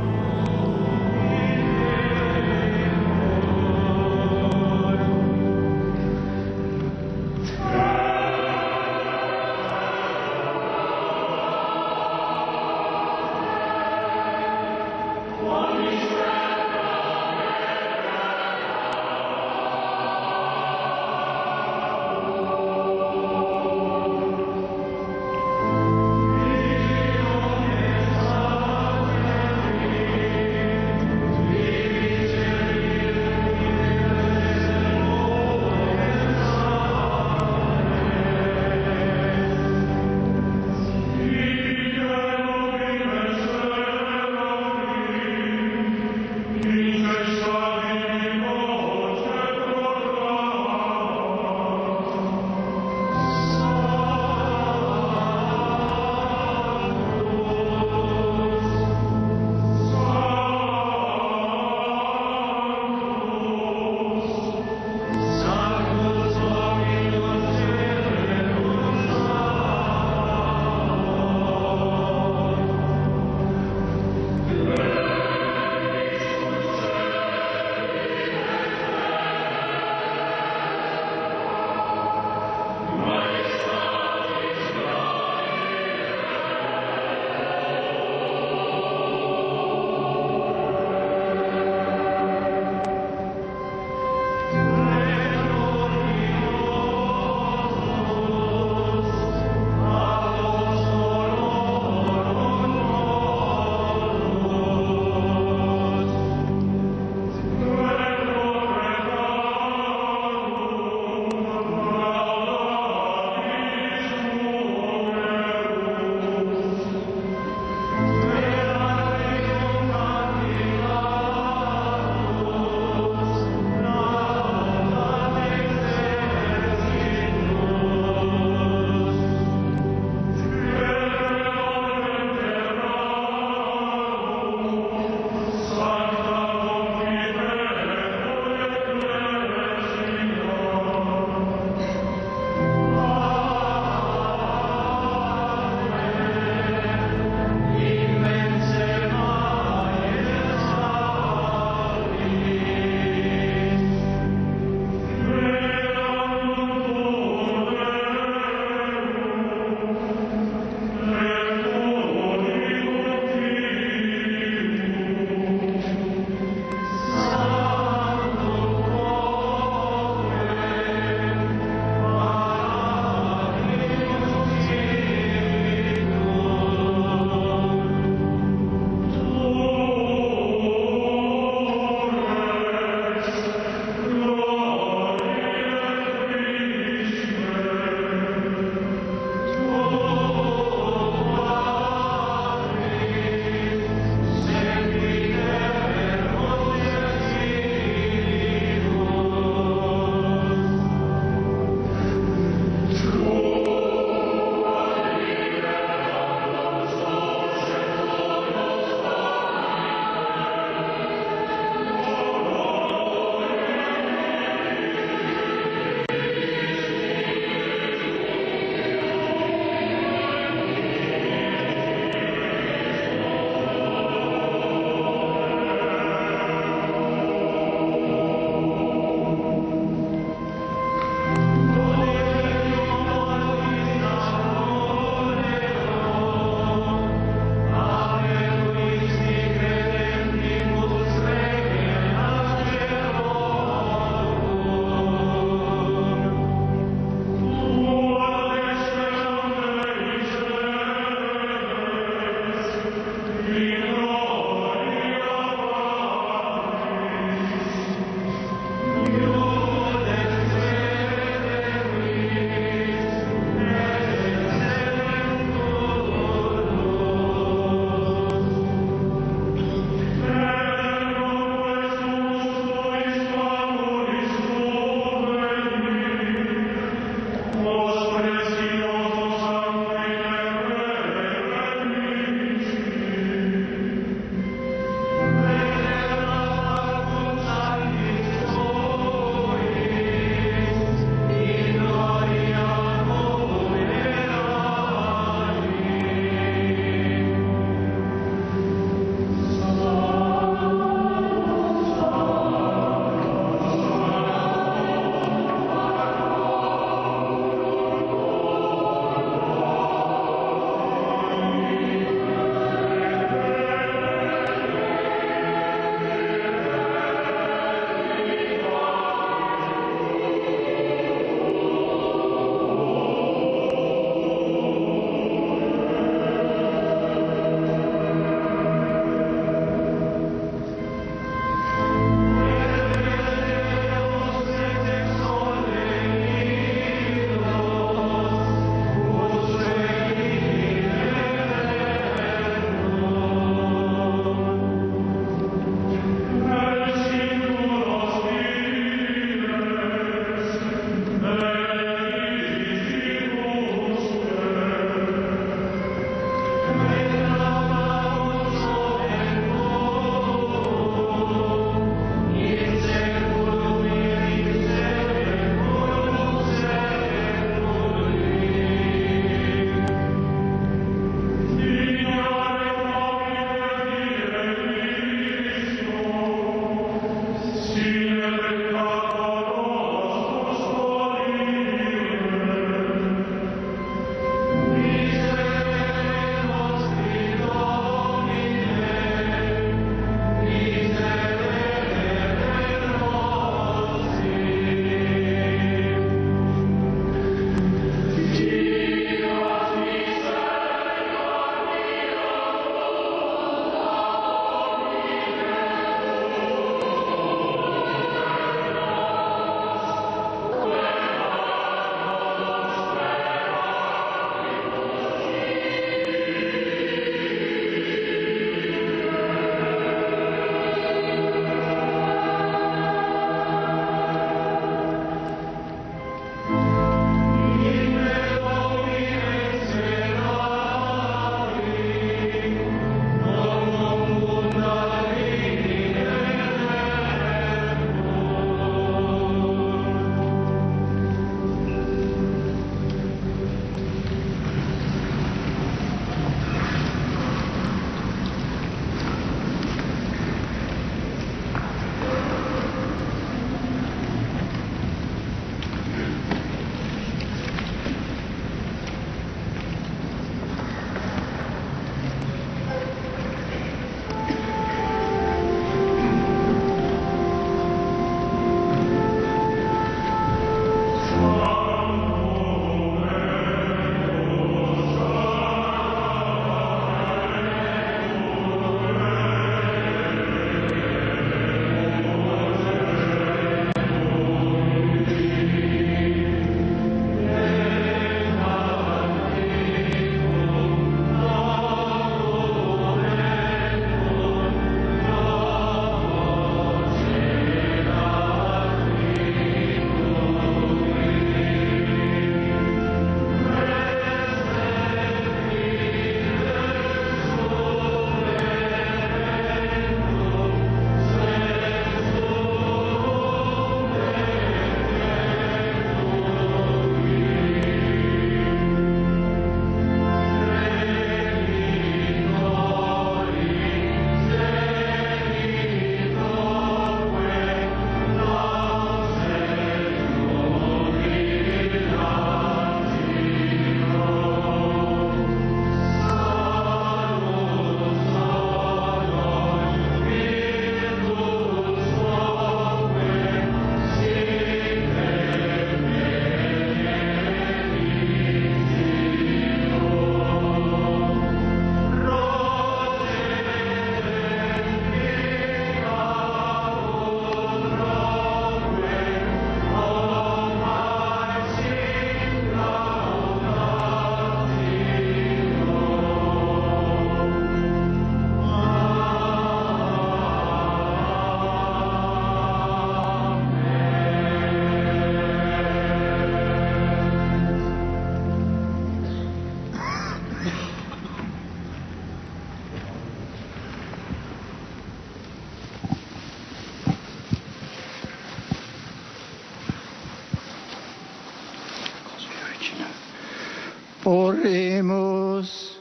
Oremus,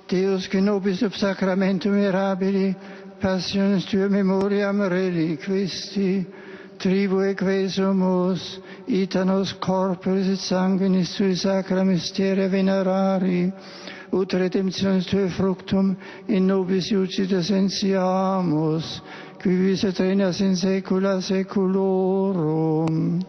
Deus que nobis sub sacramentum mirabili, passionis tua memoriam reliquisti, tribue quesumus, ita nos corporis et sanguinis tui sacra mysteria venerari, ut redemptionis tui fructum in nobis iucita sensiamus, qui vivis et regnas in saecula saeculorum.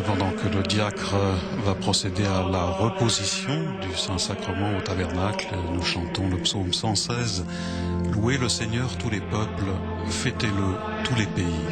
Pendant que le diacre va procéder à la reposition du Saint-Sacrement au tabernacle, nous chantons le psaume 116. Louez le Seigneur tous les peuples, fêtez-le tous les pays.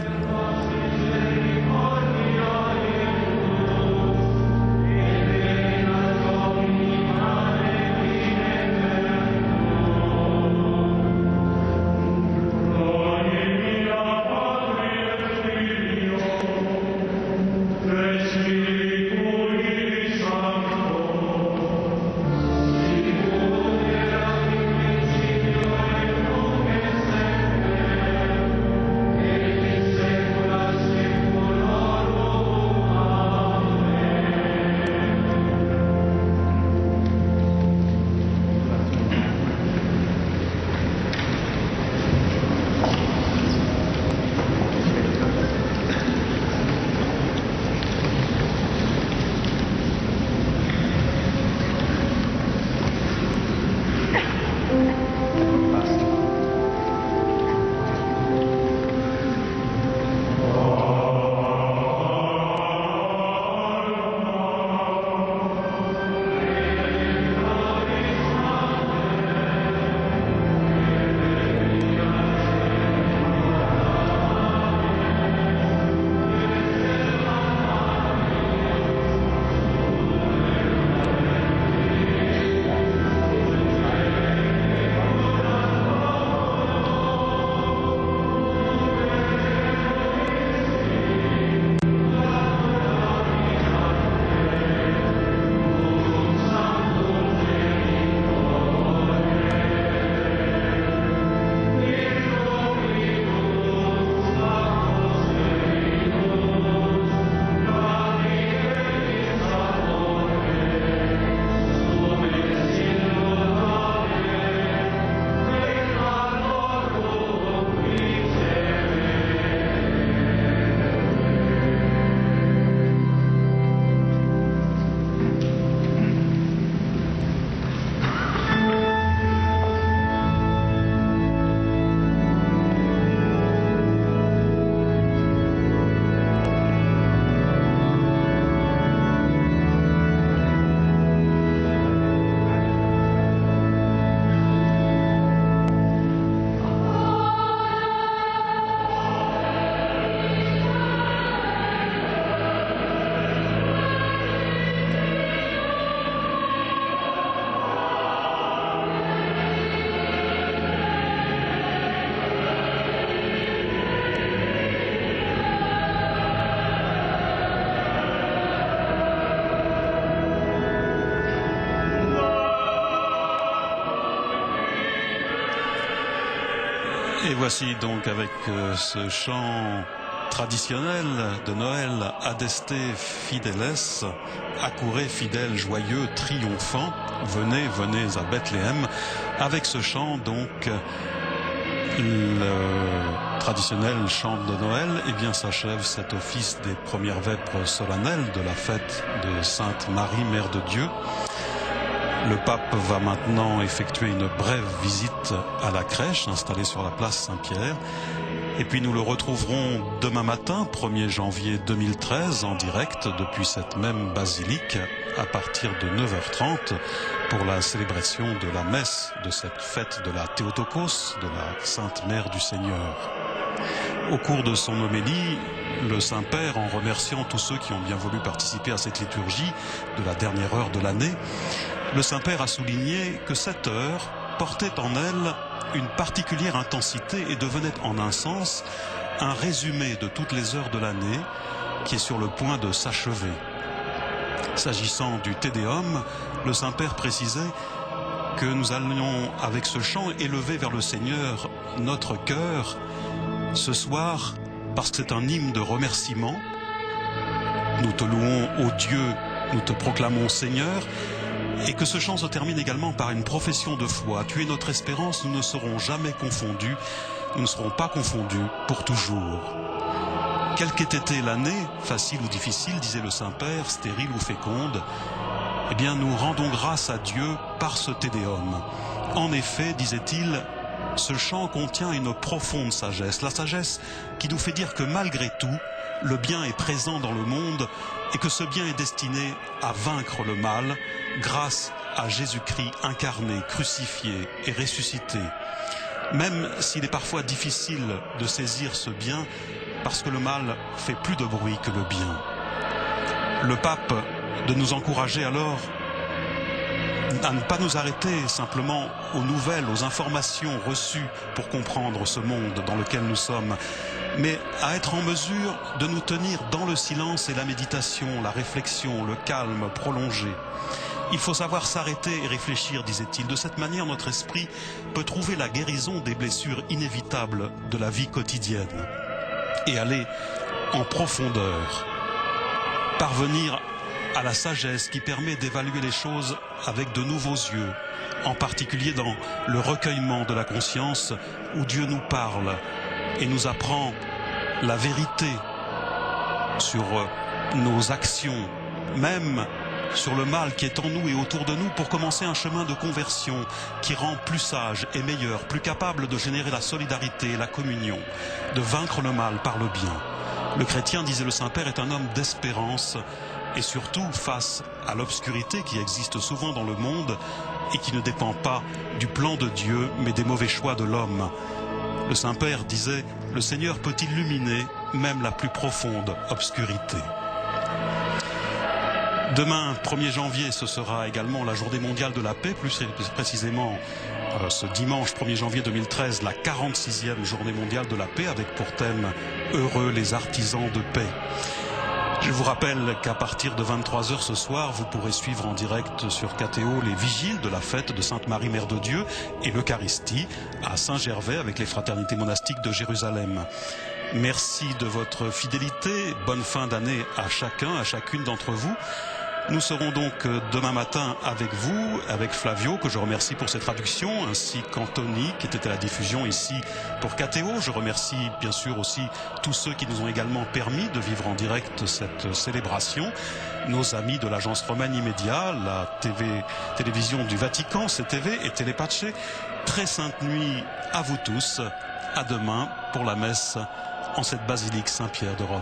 Et voici donc avec ce chant traditionnel de Noël, Adeste Fideles, accourez fidèles, joyeux, triomphants, venez, venez à Bethléem. Avec ce chant donc, le traditionnel chant de Noël, eh bien s'achève cet office des premières vêpres solennelles de la fête de Sainte Marie, Mère de Dieu. Le pape va maintenant effectuer une brève visite à la crèche installée sur la place Saint-Pierre. Et puis nous le retrouverons demain matin, 1er janvier 2013, en direct depuis cette même basilique à partir de 9h30 pour la célébration de la messe de cette fête de la Théotokos, de la Sainte Mère du Seigneur. Au cours de son homélie, le Saint-Père, en remerciant tous ceux qui ont bien voulu participer à cette liturgie de la dernière heure de l'année, le Saint-Père a souligné que cette heure portait en elle une particulière intensité et devenait en un sens un résumé de toutes les heures de l'année qui est sur le point de s'achever. S'agissant du Te Deum, le Saint-Père précisait que nous allions avec ce chant élever vers le Seigneur notre cœur ce soir parce que c'est un hymne de remerciement. Nous te louons, ô Dieu, nous te proclamons Seigneur. Et que ce chant se termine également par une profession de foi. Tu es notre espérance, nous ne serons jamais confondus, nous ne serons pas confondus pour toujours. Quelle qu'ait été l'année, facile ou difficile, disait le Saint-Père, stérile ou féconde, eh bien nous rendons grâce à Dieu par ce Te Deum. En effet, disait-il, ce chant contient une profonde sagesse, la sagesse qui nous fait dire que malgré tout, le bien est présent dans le monde et que ce bien est destiné à vaincre le mal grâce à Jésus-Christ incarné, crucifié et ressuscité. Même s'il est parfois difficile de saisir ce bien parce que le mal fait plus de bruit que le bien. Le pape de nous encourager alors à ne pas nous arrêter simplement aux nouvelles, aux informations reçues pour comprendre ce monde dans lequel nous sommes, mais à être en mesure de nous tenir dans le silence et la méditation, la réflexion, le calme prolongé. Il faut savoir s'arrêter et réfléchir, disait-il. De cette manière, notre esprit peut trouver la guérison des blessures inévitables de la vie quotidienne et aller en profondeur, parvenir à la sagesse qui permet d'évaluer les choses avec de nouveaux yeux, en particulier dans le recueillement de la conscience où Dieu nous parle et nous apprend la vérité sur nos actions, même sur le mal qui est en nous et autour de nous, pour commencer un chemin de conversion qui rend plus sage et meilleur, plus capable de générer la solidarité et la communion, de vaincre le mal par le bien. Le chrétien, disait le Saint-Père, est un homme d'espérance et surtout face à l'obscurité qui existe souvent dans le monde et qui ne dépend pas du plan de Dieu mais des mauvais choix de l'homme. Le Saint-Père disait « Le Seigneur peut illuminer même la plus profonde obscurité ». Demain, 1er janvier, ce sera également la Journée mondiale de la paix, plus précisément ce dimanche 1er janvier 2013, la 46e Journée mondiale de la paix, avec pour thème « Heureux les artisans de paix ». Je vous rappelle qu'à partir de 23h ce soir, vous pourrez suivre en direct sur KTO les vigiles de la fête de Sainte Marie Mère de Dieu et l'Eucharistie à Saint-Gervais avec les fraternités monastiques de Jérusalem. Merci de votre fidélité, bonne fin d'année à chacun, à chacune d'entre vous. Nous serons donc demain matin avec vous, avec Flavio, que je remercie pour ses traductions, ainsi qu'Anthony, qui était à la diffusion ici pour KTO. Je remercie bien sûr aussi tous ceux qui nous ont également permis de vivre en direct cette célébration. Nos amis de l'agence Romaine Immédia, la télévision du Vatican, CTV et Telepace. Très sainte nuit à vous tous. À demain pour la messe en cette basilique Saint-Pierre de Rome.